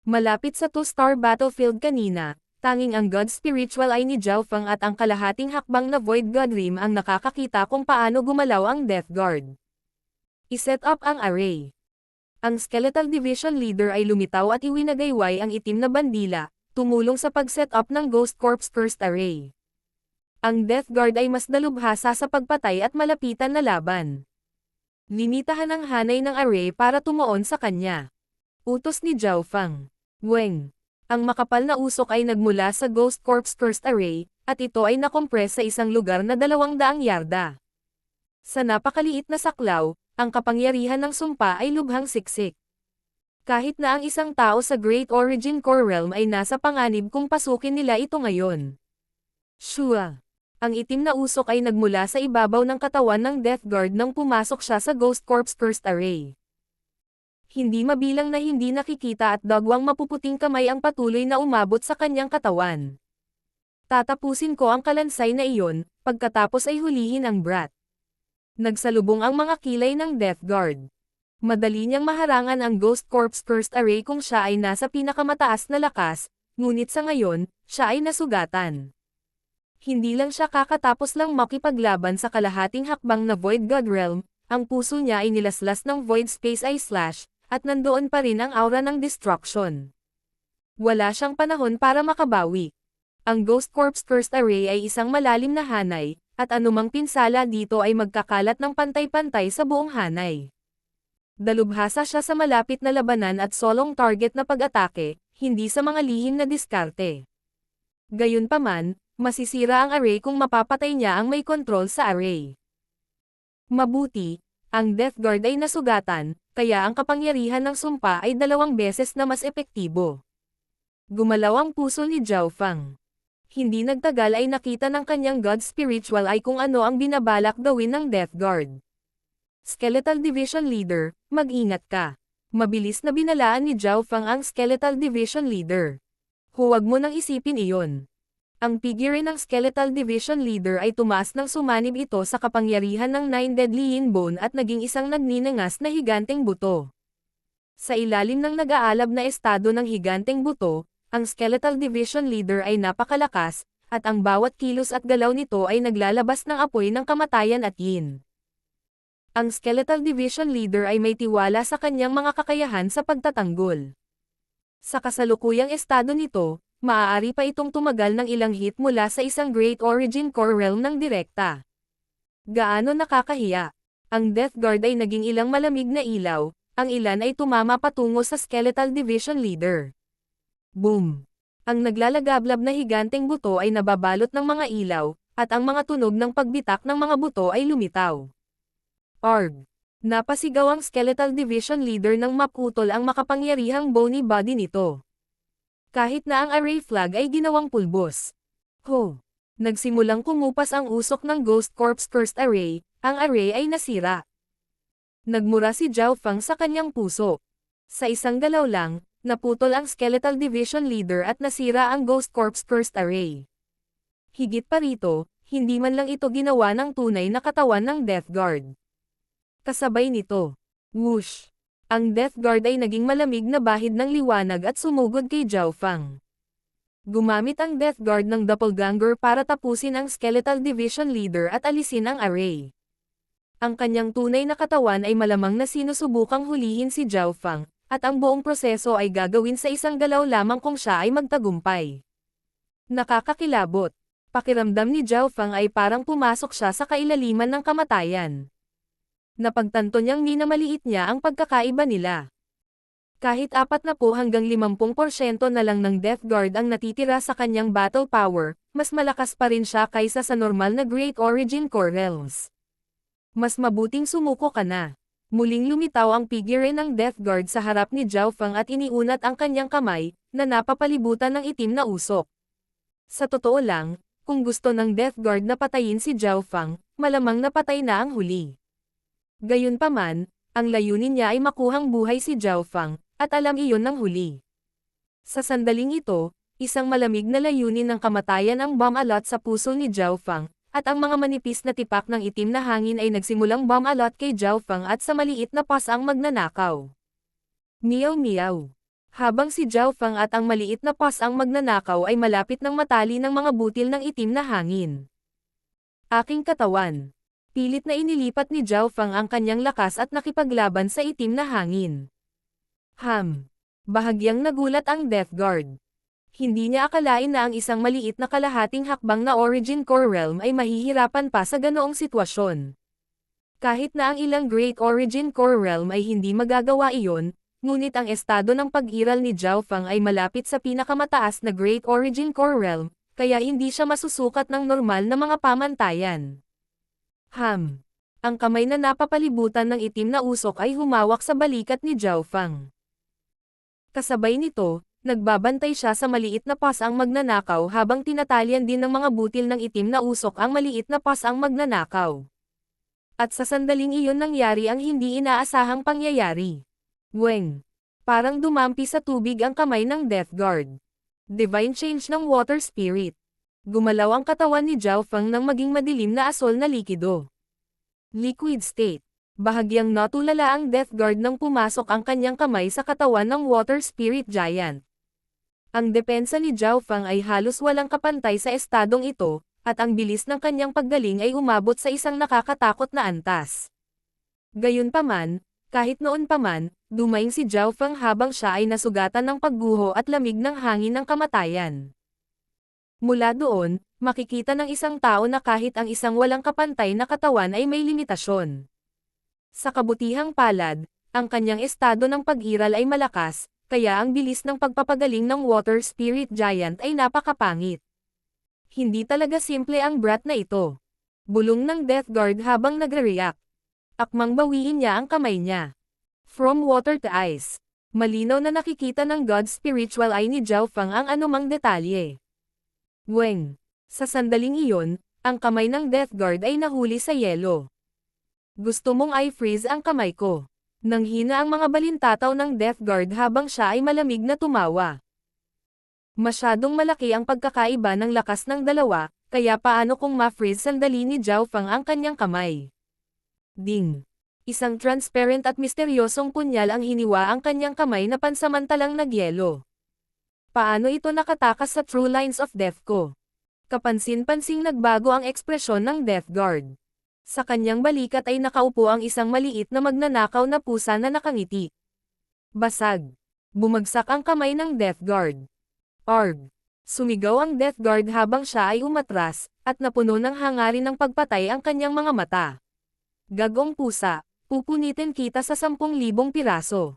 Malapit sa 2-star battlefield kanina, tanging ang God Spiritual Eye ni Zhao Feng at ang kalahating hakbang na Void God Rim ang nakakakita kung paano gumalaw ang Death Guard. I-set up ang array. Ang Skeletal Division Leader ay lumitaw at iwinagayway ang itim na bandila, tumulong sa pag-set up ng Ghost Corps First Array. Ang Death Guard ay mas dalubhasa sa pagpatay at malapitan na laban. Limitahan ang hanay ng array para tumuon sa kanya. Utos ni Zhao Feng. Weng. Ang makapal na usok ay nagmula sa Ghost Corps First Array, at ito ay nakompress sa isang lugar na 200 yarda. Sa napakaliit na saklaw, ang kapangyarihan ng sumpa ay lubhang siksik. Kahit na ang isang tao sa Great Origin Core Realm ay nasa panganib kung pasukin nila ito ngayon. Shua. Ang itim na usok ay nagmula sa ibabaw ng katawan ng Death Guard nang pumasok siya sa Ghost Corp's Cursed Array. Hindi mabilang na hindi nakikita at dagwang mapuputing kamay ang patuloy na umabot sa kanyang katawan. Tatapusin ko ang kalansay na iyon, pagkatapos ay hulihin ang brat. Nagsalubong ang mga kilay ng Death Guard. Madali niyang maharangan ang Ghost Corp's Cursed Array kung siya ay nasa pinakamataas na lakas, ngunit sa ngayon, siya ay nasugatan. Hindi lang siya kakatapos lang makipaglaban sa kalahating hakbang na Void God Realm, ang puso niya ay nilaslas ng Void Space Eye Slash, at nandoon pa rin ang aura ng destruction. Wala siyang panahon para makabawi. Ang Ghost Corp's Cursed Array ay isang malalim na hanay, at anumang pinsala dito ay magkakalat ng pantay-pantay sa buong hanay. Dalubhasa siya sa malapit na labanan at solong target na pag-atake, hindi sa mga lihim na diskarte. Gayunpaman, masisira ang array kung mapapatay niya ang may kontrol sa array. Mabuti, ang Death Guard ay nasugatan, kaya ang kapangyarihan ng sumpa ay 2 beses na mas epektibo. Gumalaw ang puso ni Zhao Fang. Hindi nagtagal ay nakita ng kanyang God Spiritual Eye kung ano ang binabalak gawin ng Death Guard. Skeletal Division Leader, mag-ingat ka. Mabilis na binalaan ni Zhao Fang ang Skeletal Division Leader. Huwag mo nang isipin iyon. Ang figure ng Skeletal Division Leader ay tumaas ng sumanib ito sa kapangyarihan ng 9 Deadly Yin Bone at naging isang nagninangas na higanteng buto. Sa ilalim ng nag-aalab na estado ng higanteng buto, ang Skeletal Division Leader ay napakalakas, at ang bawat kilos at galaw nito ay naglalabas ng apoy ng kamatayan at yin. Ang Skeletal Division Leader ay may tiwala sa kanyang mga kakayahan sa pagtatanggol. Sa kasalukuyang estado nito, maaari pa itong tumagal ng ilang hit mula sa isang Great Origin Core Realm ng direkta. Gaano nakakahiya. Ang Death Guard ay naging ilang malamig na ilaw, ang ilan ay tumama patungo sa Skeletal Division Leader. Boom! Ang naglalagablab na higanteng buto ay nababalot ng mga ilaw, at ang mga tunog ng pagbitak ng mga buto ay lumitaw. Arg! Napasigaw ang Skeletal Division Leader nang maputol ang makapangyarihang bony body nito. Kahit na ang array flag ay ginawang pulbos. Ho! Nagsimulang kumupas ang usok ng Ghost Corp's Cursed Array, ang array ay nasira. Nagmura si Zhao Fang sa kanyang puso. Sa isang galaw lang, naputol ang Skeletal Division Leader at nasira ang Ghost Corp's Cursed Array. Higit pa rito, hindi man lang ito ginawa ng tunay na katawan ng Death Guard. Kasabay nito, whoosh! Ang Death Guard ay naging malamig na bahid ng liwanag at sumugod kay Zhao Fang. Gumamit ang Death Guard ng Doppelganger para tapusin ang Skeletal Division Leader at alisin ang array. Ang kanyang tunay na katawan ay malamang na sinusubukang hulihin si Zhao Fang, at ang buong proseso ay gagawin sa isang galaw lamang kung siya ay magtagumpay. Nakakakilabot. Pakiramdam ni Zhao Fang ay parang pumasok siya sa kailaliman ng kamatayan. Napagtanto niyang minamaliit niya ang pagkakaiba nila. Kahit 40 hanggang 50% na lang ng Death Guard ang natitira sa kanyang battle power, mas malakas pa rin siya kaysa sa normal na Great Origin Core Realms. Mas mabuting sumuko ka na. Muling lumitaw ang figure ng Death Guard sa harap ni Zhao Fang at iniunat ang kanyang kamay, na napapalibutan ng itim na usok. Sa totoo lang, kung gusto ng Death Guard na patayin si Zhao Fang, malamang napatay na ang huli. Gayunpaman, ang layunin niya ay makuhang buhay si Zhao Fang, at alam iyon ng huli. Sa sandaling ito, isang malamig na layunin ng kamatayan ang bomb-alot sa puso ni Zhao Fang, at ang mga manipis na tipak ng itim na hangin ay nagsimulang bomb-alot kay Zhao Fang at sa maliit na pas ang magnanakaw. Meow meow. Habang si Zhao Fang at ang maliit na pas ang magnanakaw ay malapit ng matali ng mga butil ng itim na hangin. Aking katawan. Pilit na inilipat ni Zhao Fang ang kanyang lakas at nakipaglaban sa itim na hangin. Bahagyang nagulat ang Death Guard. Hindi niya akalain na ang isang maliit na kalahating hakbang na Origin Core Realm ay mahihirapan pa sa ganoong sitwasyon. Kahit na ang ilang Great Origin Core Realm ay hindi magagawa iyon, ngunit ang estado ng pag-iral ni Zhao Fang ay malapit sa pinakamataas na Great Origin Core Realm, kaya hindi siya masusukat ng normal na mga pamantayan. Ang kamay na napapalibutan ng itim na usok ay humawak sa balikat ni Zhao Fang. Kasabay nito, nagbabantay siya sa maliit na pasang magnanakaw habang tinatalian din ng mga butil ng itim na usok ang maliit na pasang magnanakaw. At sa sandaling iyon nangyari ang hindi inaasahang pangyayari. Weng! Parang dumampi sa tubig ang kamay ng Death Guard. Divine change ng Water Spirit. Gumalaw ang katawan ni Zhao Feng nang maging madilim na asol na likido. Liquid state. Bahagyang natulala ang Death Guard nang pumasok ang kanyang kamay sa katawan ng Water Spirit Giant. Ang depensa ni Zhao Feng ay halos walang kapantay sa estadong ito, at ang bilis ng kanyang paggaling ay umabot sa isang nakakatakot na antas. Gayunpaman, kahit noon pa man, dumaing si Zhao Feng habang siya ay nasugatan ng pagguho at lamig ng hangin ng kamatayan. Mula doon, makikita ng isang tao na kahit ang isang walang kapantay na katawan ay may limitasyon. Sa kabutihang palad, ang kanyang estado ng pag-iral ay malakas, kaya ang bilis ng pagpapagaling ng Water Spirit Giant ay napakapangit. Hindi talaga simple ang brat na ito. Bulong ng Death Guard habang nagre-react. Akmang bawiin niya ang kamay niya. From water to ice. Malinaw na nakikita ng God Spiritual Eye ni Zhao Feng ang anumang detalye. Weng! Sa sandaling iyon, ang kamay ng Death Guard ay nahuli sa yelo. Gusto mong i-freeze ang kamay ko. Nanghina ang mga balintataw ng Death Guard habang siya ay malamig na tumawa. Masyadong malaki ang pagkakaiba ng lakas ng dalawa, kaya paano kung ma-freeze sandali ni Zhao Feng ang kanyang kamay? Ding! Isang transparent at misteryosong punyal ang hiniwa ang kanyang kamay na pansamantalang nagyelo. Paano ito nakatakas sa true lines of death ko? Kapansin-pansing nagbago ang ekspresyon ng Death Guard. Sa kanyang balikat ay nakaupo ang isang maliit na magnanakaw na pusa na nakangiti. Basag. Bumagsak ang kamay ng Death Guard. Arg! Sumigaw ang Death Guard habang siya ay umatras, at napuno ng hangarin ng pagpatay ang kanyang mga mata. Gagong pusa, pupunitin kita sa 10,000 piraso.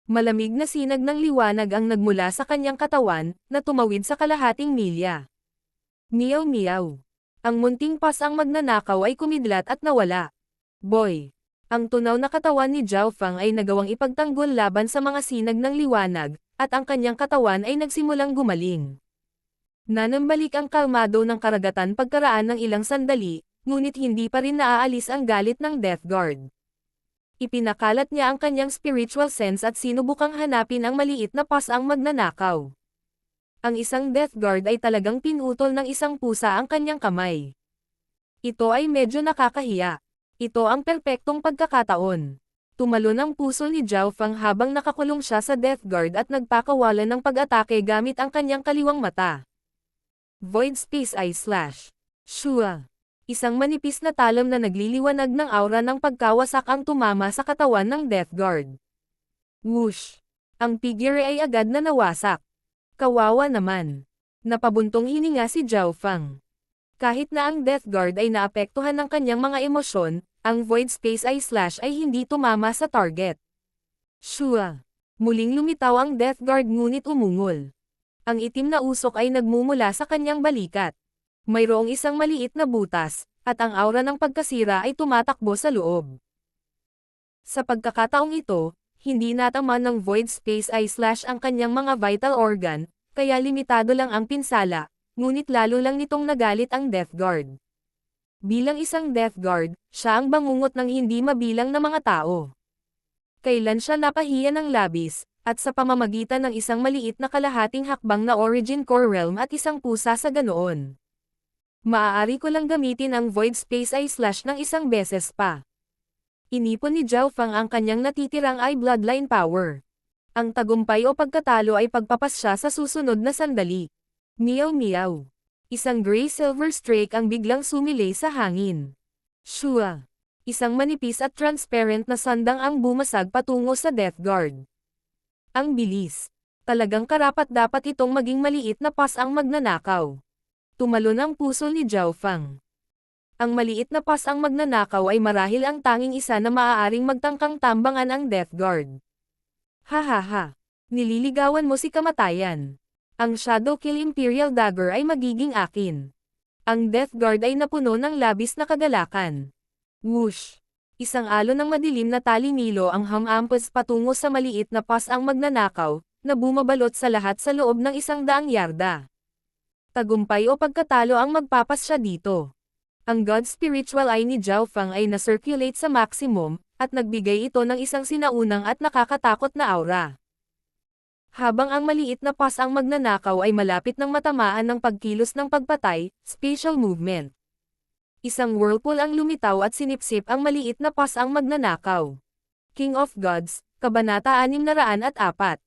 Malamig na sinag ng liwanag ang nagmula sa kanyang katawan, na tumawid sa kalahating milya. Meow meow. Ang munting pasang magnanakaw ay kumidlat at nawala. Boy! Ang tunaw na katawan ni Zhao Feng ay nagawang ipagtanggol laban sa mga sinag ng liwanag, at ang kanyang katawan ay nagsimulang gumaling. Nanambalik ang kalmado ng karagatan pagkaraan ng ilang sandali, ngunit hindi pa rin naaalis ang galit ng Death Guard. Ipinakalat niya ang kanyang spiritual sense at sinubukang hanapin ang maliit na pasang magnanakaw. Ang isang Death Guard ay talagang pinutol ng isang pusa ang kanyang kamay. Ito ay medyo nakakahiya. Ito ang perpektong pagkakataon. Tumalon ang puso ni Zhao Feng habang nakakulong siya sa Death Guard at nagpakawalan ng pag-atake gamit ang kanyang kaliwang mata. Void Space Eye Slash. Shua. Isang manipis na talam na nagliliwanag ng aura ng pagkawasak ang tumama sa katawan ng Death Guard. Whoosh! Ang figure ay agad na nawasak. Kawawa naman. Napabuntong hininga si Zhao Feng. Kahit na ang Death Guard ay naapektuhan ng kanyang mga emosyon, ang Void Space Eye Slash ay hindi tumama sa target. Shua! Muling lumitaw ang Death Guard ngunit umungol. Ang itim na usok ay nagmumula sa kanyang balikat. Mayroong isang maliit na butas, at ang aura ng pagkasira ay tumatakbo sa loob. Sa pagkakataong ito, hindi natama ng Void Space Eye Slash ang kanyang mga vital organ, kaya limitado lang ang pinsala, ngunit lalo lang nitong nagalit ang Death Guard. Bilang isang Death Guard, siya ang bangungot ng hindi mabilang na mga tao. Kailan siya napahiya ng labis, at sa pamamagitan ng isang maliit na kalahating hakbang na Origin Core Realm at isang pusa sa ganoon. Maaari ko lang gamitin ang Void Space Eye Slash ng isang beses pa. Inipon ni Zhao Feng ang kanyang natitirang Eye Bloodline Power. Ang tagumpay o pagkatalo ay pagpapasya sa susunod na sandali. Meow meow. Isang gray-silver streak ang biglang sumilay sa hangin. Shua! Isang manipis at transparent na sandang ang bumasag patungo sa Death Guard. Ang bilis. Talagang karapat-dapat itong maging maliit na pasang magnanakaw. Tumalon ang puso ni Zhao Feng. Ang maliit na pasang magnanakaw ay marahil ang tanging isa na maaaring magtangkang tambangan ang Death Guard. Hahaha. Nililigawan mo si kamatayan. Ang Shadow Kill Imperial Dagger ay magiging akin. Ang Death Guard ay napuno ng labis na kagalakan. Whoosh! Isang alon ng madilim na talimilo ang hamampas patungo sa maliit na pasang magnanakaw, na bumabalot sa lahat sa loob ng 100 yarda. Tagumpay o pagkatalo ang magpapasya dito. Ang God Spiritual Eye ni Zhao Fang ay na-circulate sa maximum, at nagbigay ito ng isang sinaunang at nakakatakot na aura. Habang ang maliit na pas ang magnanakaw ay malapit ng matamaan ng pagkilos ng pagpatay, special movement. Isang whirlpool ang lumitaw at sinipsip ang maliit na pas ang magnanakaw. King of Gods, Kabanata 604.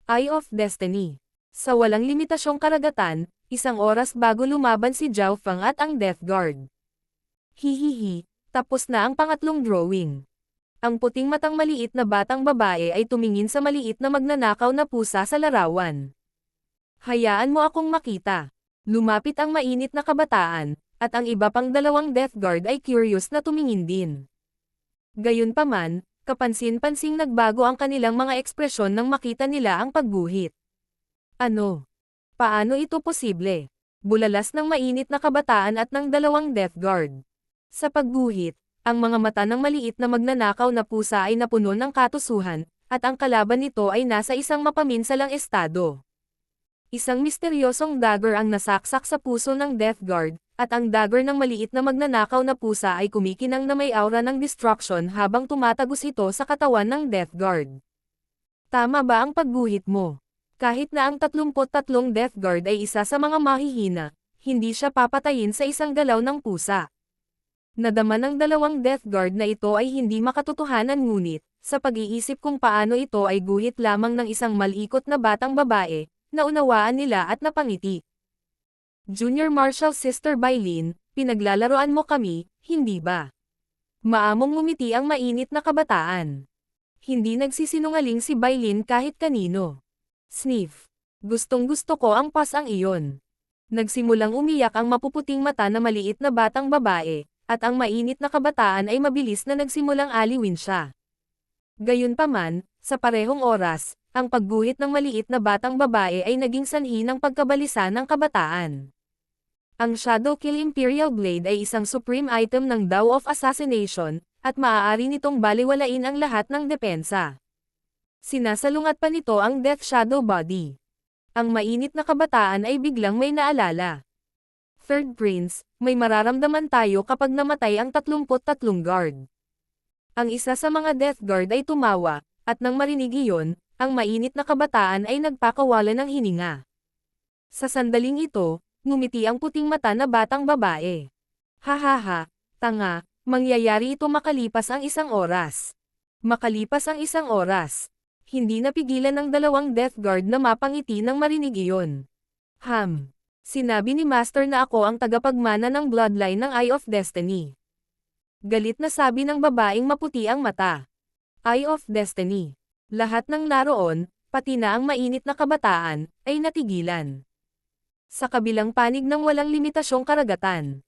Eye of Destiny. Sa walang limitasyong karagatan, 1 oras bago lumaban si Zhao Fang at ang Death Guard. Hihihi, tapos na ang pangatlong drawing. Ang puting matang maliit na batang babae ay tumingin sa maliit na magnanakaw na pusa sa larawan. Hayaan mo akong makita. Lumapit ang mainit na kabataan, at ang iba pang 2 Death Guard ay curious na tumingin din. Gayunpaman, kapansin-pansing nagbago ang kanilang mga ekspresyon nang makita nila ang pagguhit. Ano? Paano ito posible? Bulalas ng mainit na kabataan at ng 2 Death Guard. Sa pagguhit, ang mga mata ng maliit na magnanakaw na pusa ay napuno ng katusuhan, at ang kalaban nito ay nasa isang mapaminsalang estado. Isang misteryosong dagger ang nasaksak sa puso ng Death Guard, at ang dagger ng maliit na magnanakaw na pusa ay kumikinang na may aura ng destruction habang tumatagos ito sa katawan ng Death Guard. Tama ba ang pagguhit mo? Kahit na ang 33 Death Guard ay isa sa mga mahihina, hindi siya papatayin sa isang galaw ng pusa. Nadama ng 2 Death Guard na ito ay hindi makatotohanan ngunit, sa pag-iisip kung paano ito ay guhit lamang ng isang malikot na batang babae, naunawaan nila at napangiti. Junior Marshal Sister Bailin, pinaglalaroan mo kami, hindi ba? Maamong ngumiti ang mainit na kabataan. Hindi nagsisinungaling si Bailin kahit kanino. Sniff. Gustong-gusto ko ang pas ang iyon. Nagsimulang umiyak ang mapuputing mata na maliit na batang babae, at ang mainit na kabataan ay mabilis na nagsimulang aliwin siya. Gayunpaman, sa parehong oras, ang pagguhit ng maliit na batang babae ay naging sanhi ng pagkabalisa ng kabataan. Ang Shadow Kill Imperial Blade ay isang supreme item ng Dao of Assassination, at maaari nitong baliwalain ang lahat ng depensa. Sinasalungat pa nito ang Death Shadow Body. Ang mainit na kabataan ay biglang may naalala. Third Prince, may mararamdaman tayo kapag namatay ang 33 guard. Ang isa sa mga Death Guard ay tumawa, at nang marinig iyon, ang mainit na kabataan ay nagpakawala ng hininga. Sa sandaling ito, ngumiti ang puting mata na batang babae. Hahaha, tanga, mangyayari ito makalipas ang 1 oras. Makalipas ang 1 oras. Hindi napigilan ng 2 Death Guard na mapangiti nang marinig iyon. Sinabi ni Master na ako ang tagapagmana ng bloodline ng Eye of Destiny. Galit na sabi ng babaeng maputi ang mata. Eye of Destiny. Lahat ng naroon, pati na ang mainit na kabataan, ay natigilan. Sa kabilang panig ng walang limitasyong karagatan.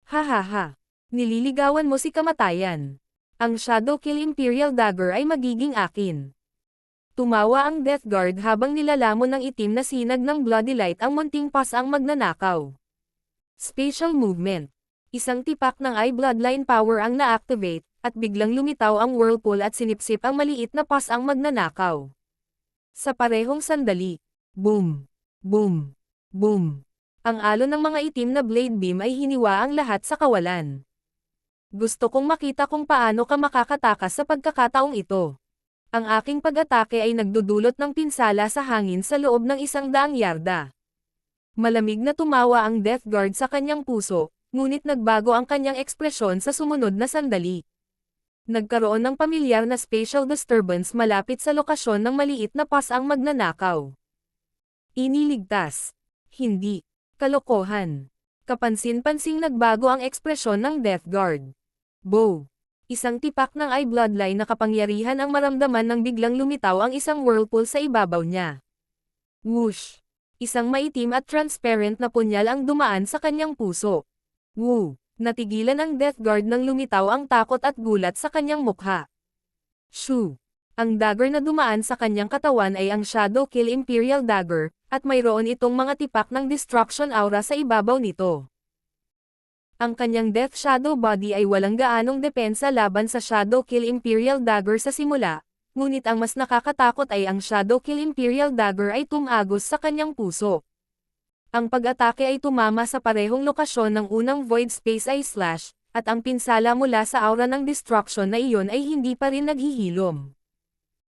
Hahaha. Nililigawan mo si kamatayan. Ang Shadow Kill Imperial Dagger ay magiging akin. Tumawa ang Death Guard habang nilalamon ng itim na sinag ng Bloody Light ang munting pas ang magnanakaw. Spatial Movement. Isang tipak ng Eye Bloodline Power ang na-activate, at biglang lumitaw ang whirlpool at sinipsip ang maliit na pas ang magnanakaw. Sa parehong sandali, boom, boom, boom. Ang alon ng mga itim na blade beam ay hiniwa ang lahat sa kawalan. Gusto kong makita kung paano ka makakatakas sa pagkakataong ito. Ang aking pag-atake ay nagdudulot ng pinsala sa hangin sa loob ng 100 yarda. Malamig na tumawa ang Death Guard sa kanyang puso, ngunit nagbago ang kanyang ekspresyon sa sumunod na sandali. Nagkaroon ng pamilyar na spatial disturbance malapit sa lokasyon ng maliit na pas ang magnanakaw. Iniligtas. Hindi. Kalokohan. Kapansin-pansing nagbago ang ekspresyon ng Death Guard. Bow. Isang tipak ng Eye Bloodline na kapangyarihan ang maramdaman nang biglang lumitaw ang isang whirlpool sa ibabaw niya. Whoosh! Isang maitim at transparent na punyal ang dumaan sa kanyang puso. Woo! Natigilan ang Death Guard nang lumitaw ang takot at gulat sa kanyang mukha. Shoo! Ang dagger na dumaan sa kanyang katawan ay ang Shadow Kill Imperial Dagger, at mayroon itong mga tipak ng destruction aura sa ibabaw nito. Ang kanyang Death Shadow Body ay walang gaanong depensa laban sa Shadow Kill Imperial Dagger sa simula, ngunit ang mas nakakatakot ay ang Shadow Kill Imperial Dagger ay tumagos sa kanyang puso. Ang pag-atake ay tumama sa parehong lokasyon ng unang Void Space Eye Slash, at ang pinsala mula sa aura ng destruction na iyon ay hindi pa rin naghihilom.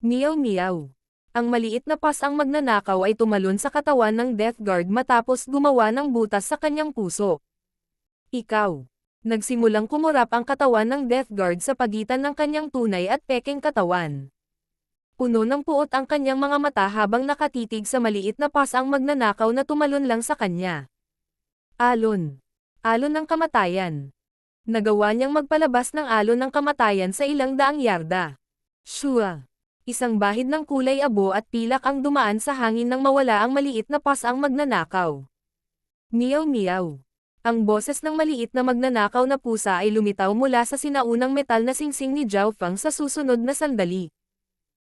Meow meow. Ang maliit na pas ang magnanakaw ay tumalon sa katawan ng Death Guard matapos gumawa ng butas sa kanyang puso. Ikaw. Nagsimulang kumurap ang katawan ng Death Guard sa pagitan ng kanyang tunay at pekeng katawan. Puno ng puot ang kanyang mga mata habang nakatitig sa maliit na pas ang magnanakaw na tumalon lang sa kanya. Alon. Alon ng kamatayan. Nagawa niyang magpalabas ng alon ng kamatayan sa ilang daang yarda. Shua. Isang bahid ng kulay abo at pilak ang dumaan sa hangin nang mawala ang maliit na pas ang magnanakaw. Meow meow. Ang boses ng maliit na magnanakaw na pusa ay lumitaw mula sa sinaunang metal na singsing ni Zhao Fang sa susunod na sandali.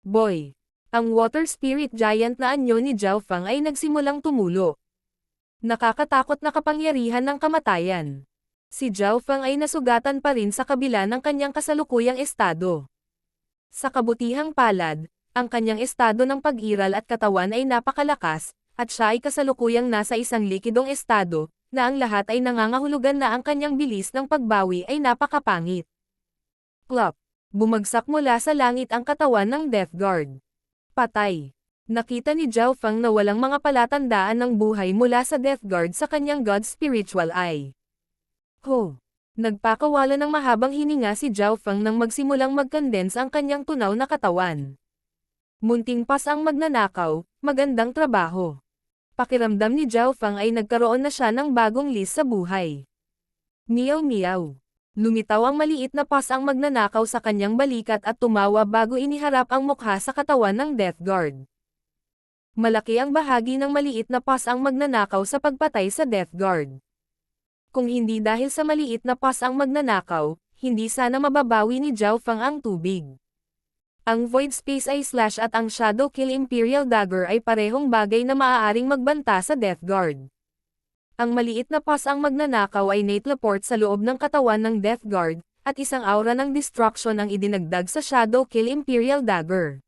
Boy! Ang water spirit giant na anyo ni Zhao Fang ay nagsimulang tumulo. Nakakatakot na kapangyarihan ng kamatayan. Si Zhao Fang ay nasugatan pa rin sa kabila ng kanyang kasalukuyang estado. Sa kabutihang palad, ang kanyang estado ng pag-iral at katawan ay napakalakas, at siya ay kasalukuyang nasa isang likidong estado, na ang lahat ay nangangahulugan na ang kanyang bilis ng pagbawi ay napakapangit. Plop! Bumagsak mula sa langit ang katawan ng Death Guard. Patay. Nakita ni Zhao Fang na walang mga palatandaan ng buhay mula sa Death Guard sa kanyang God Spiritual Eye. Ho! Nagpakawala ng mahabang hininga si Zhao Fang nang magsimulang mag-condense ang kanyang tunaw na katawan. Munting pas ang magnanakaw, magandang trabaho. Pakiramdam ni Zhao Fang ay nagkaroon na siya ng bagong list sa buhay. Meow meow. Lumitaw ang maliit na pas ang magnanakaw sa kanyang balikat at tumawa bago iniharap ang mukha sa katawan ng Death Guard. Malaki ang bahagi ng maliit na pas ang magnanakaw sa pagpatay sa Death Guard. Kung hindi dahil sa maliit na pas ang magnanakaw, hindi sana mababawi ni Zhao Fang ang tubig. Ang Void Space Eye Slash at ang Shadow Kill Imperial Dagger ay parehong bagay na maaaring magbanta sa Death Guard. Ang maliit na pas ang magnanakaw ay nateleport sa loob ng katawan ng Death Guard, at isang aura ng destruction ang idinagdag sa Shadow Kill Imperial Dagger.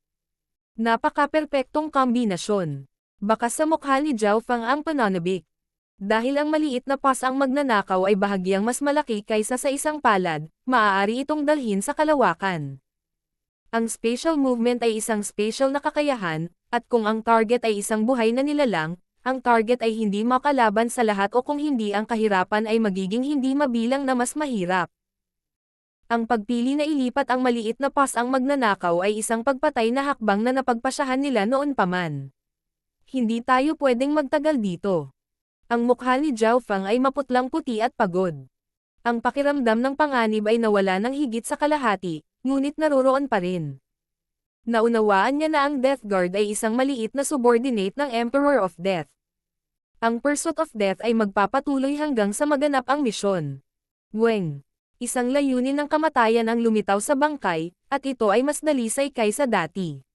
Napaka-perpektong kombinasyon. Bakas sa mukha ni Zhao Fang ang pananabik. Dahil ang maliit na pas ang magnanakaw ay bahagyang mas malaki kaysa sa isang palad, maaari itong dalhin sa kalawakan. Ang spatial movement ay isang spatial na kakayahan, at kung ang target ay isang buhay na nilalang, ang target ay hindi makalaban sa lahat o kung hindi ang kahirapan ay magiging hindi mabilang na mas mahirap. Ang pagpili na ilipat ang maliit na pas ang magnanakaw ay isang pagpatay na hakbang na napagpasyahan nila noon pa man. Hindi tayo pwedeng magtagal dito. Ang mukha ni Zhao Fang ay maputlang puti at pagod. Ang pakiramdam ng panganib ay nawala ng higit sa kalahati, ngunit naroroon pa rin. Naunawaan niya na ang Death Guard ay isang maliit na subordinate ng Emperor of Death. Ang Pursuit of Death ay magpapatuloy hanggang sa maganap ang misyon. Weng! Isang layunin ng kamatayan ang lumitaw sa bangkay, at ito ay mas dalisay kaysa dati.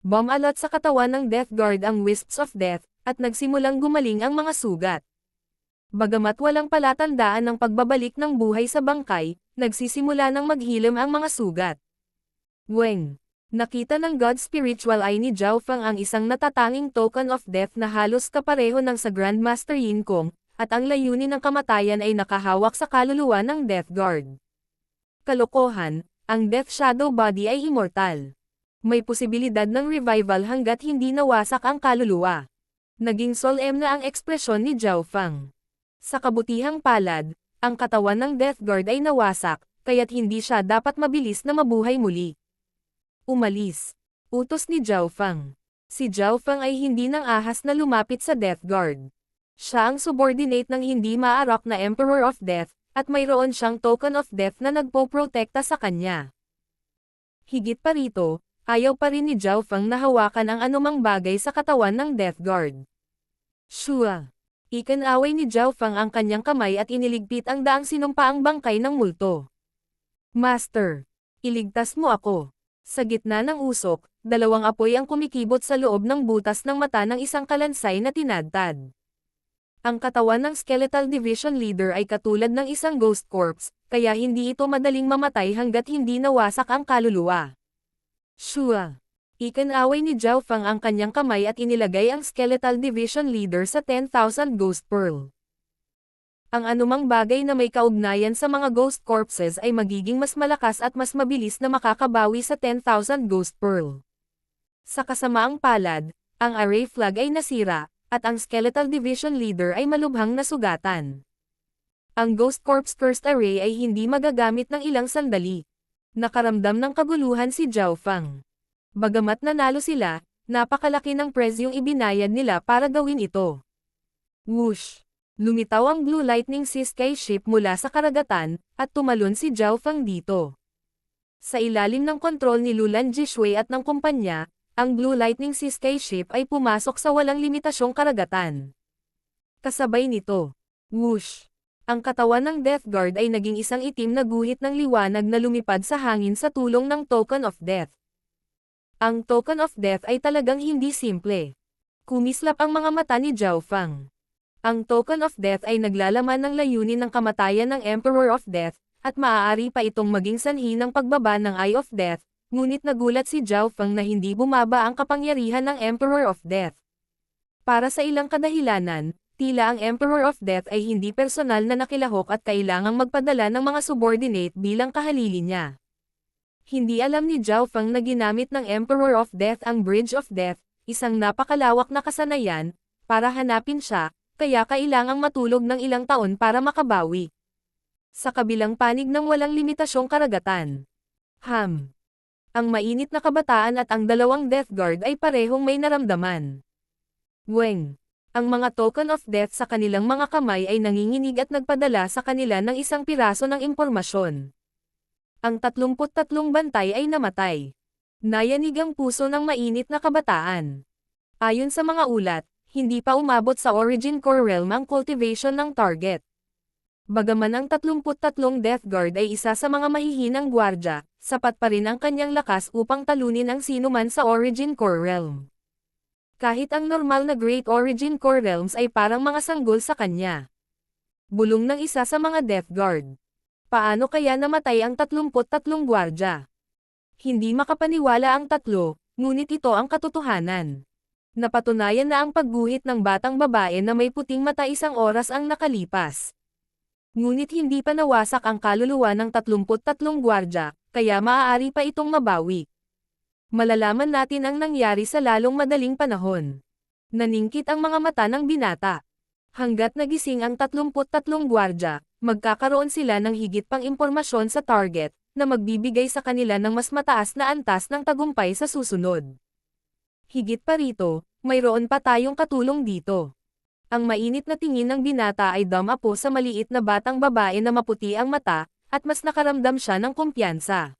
Bumalot sa katawan ng Death Guard ang Wisps of Death, at nagsimulang gumaling ang mga sugat. Bagamat walang palatandaan ng pagbabalik ng buhay sa bangkay, nagsisimula ng maghilom ang mga sugat. Weng! Nakita ng God Spiritual Eye ni Zhao Fang ang isang natatanging token of death na halos kapareho ng sa Grandmaster Yin Kong, at ang layunin ng kamatayan ay nakahawak sa kaluluwa ng Death Guard. Kalokohan, ang Death Shadow Body ay immortal. May posibilidad ng revival hanggat hindi nawasak ang kaluluwa. Naging solemn na ang ekspresyon ni Zhao Fang. Sa kabutihang palad, ang katawan ng Death Guard ay nawasak, kaya't hindi siya dapat mabilis na mabuhay muli. Umalis. Utos ni Zhao Fang. Si Zhao Fang ay hindi nang ahas na lumapit sa Death Guard. Siya ang subordinate ng hindi maarak na Emperor of Death, at mayroon siyang token of death na nagpoprotekta sa kanya. Higit pa rito, ayaw pa rin ni Zhao Fang na hawakan ang anumang bagay sa katawan ng Death Guard. Shua! Ikinaway ni Zhao Fang ang kanyang kamay at iniligpit ang daang sinumpaang bangkay ng multo. Master! Iligtas mo ako! Sa gitna ng usok, dalawang apoy ang kumikibot sa loob ng butas ng mata ng isang kalansay na tinadtad. Ang katawan ng Skeletal Division Leader ay katulad ng isang ghost corpse, kaya hindi ito madaling mamatay hanggat hindi nawasak ang kaluluwa. Shua. Ikinaway ni Zhao Fang ang kanyang kamay at inilagay ang Skeletal Division Leader sa 10,000 Ghost Pearl. Ang anumang bagay na may kaugnayan sa mga Ghost Corpses ay magiging mas malakas at mas mabilis na makakabawi sa 10,000 Ghost Pearl. Sa kasamaang palad, ang Array Flag ay nasira, at ang Skeletal Division Leader ay malubhang nasugatan. Ang Ghost Corps Cursed Array ay hindi magagamit ng ilang sandali. Nakaramdam ng kaguluhan si Zhao Fang. Bagamat nanalo sila, napakalaki ng presyong ibinayad nila para gawin ito. Whoosh! Lumitaw ang Blue Lightning Sea Sky Ship mula sa karagatan, at tumalon si Zhao Fang dito. Sa ilalim ng kontrol ni Lulan Jishui at ng kumpanya, ang Blue Lightning Sea Sky Ship ay pumasok sa walang limitasyong karagatan. Kasabay nito, whoosh! Ang katawan ng Death Guard ay naging isang itim na guhit ng liwanag na lumipad sa hangin sa tulong ng Token of Death. Ang Token of Death ay talagang hindi simple. Kumislap ang mga mata ni Zhao Fang. Ang Token of Death ay naglalaman ng layunin ng kamatayan ng Emperor of Death, at maaari pa itong maging sanhi ng pagbaba ng Eye of Death, ngunit nagulat si Zhao Fang na hindi bumaba ang kapangyarihan ng Emperor of Death. Para sa ilang kadahilanan, tila ang Emperor of Death ay hindi personal na nakilahok at kailangang magpadala ng mga subordinate bilang kahalili niya. Hindi alam ni Zhao Fang na ginamit ng Emperor of Death ang Bridge of Death, isang napakalawak na kasanayan, para hanapin siya, kaya kailangang matulog ng ilang taon para makabawi. Sa kabilang panig ng walang limitasyong karagatan. Ang mainit na kabataan at ang dalawang Death Guard ay parehong may naramdaman. Weng. Ang mga Token of Death sa kanilang mga kamay ay nanginginig at nagpadala sa kanila ng isang piraso ng impormasyon. Ang 33 bantay ay namatay. Nayanig ang puso ng mainit na kabataan. Ayon sa mga ulat, hindi pa umabot sa Origin Core Realm ang cultivation ng target. Bagaman ang 33 Death Guard ay isa sa mga mahihinang gwardya, sapat pa rin ang kanyang lakas upang talunin ang sinuman sa Origin Core Realm. Kahit ang normal na Great Origin Core Realms ay parang mga sanggol sa kanya. Bulong ng isa sa mga Death Guard. Paano kaya namatay ang 33 gwardya? Hindi makapaniwala ang tatlo, ngunit ito ang katotohanan. Napatunayan na ang pagguhit ng batang babae na may puting mata isang oras ang nakalipas. Ngunit hindi pa nawasak ang kaluluwa ng 33 gwardya, kaya maaari pa itong mabawi. Malalaman natin ang nangyari sa lalong madaling panahon. Naningkit ang mga mata ng binata. Hanggat nagising ang 33 gwardya, magkakaroon sila ng higit pang impormasyon sa target, na magbibigay sa kanila ng mas mataas na antas ng tagumpay sa susunod. Higit pa rito, mayroon pa tayong katulong dito. Ang mainit na tingin ng binata ay dumapo sa maliit na batang babae na maputi ang mata, at mas nakaramdam siya ng kumpiyansa.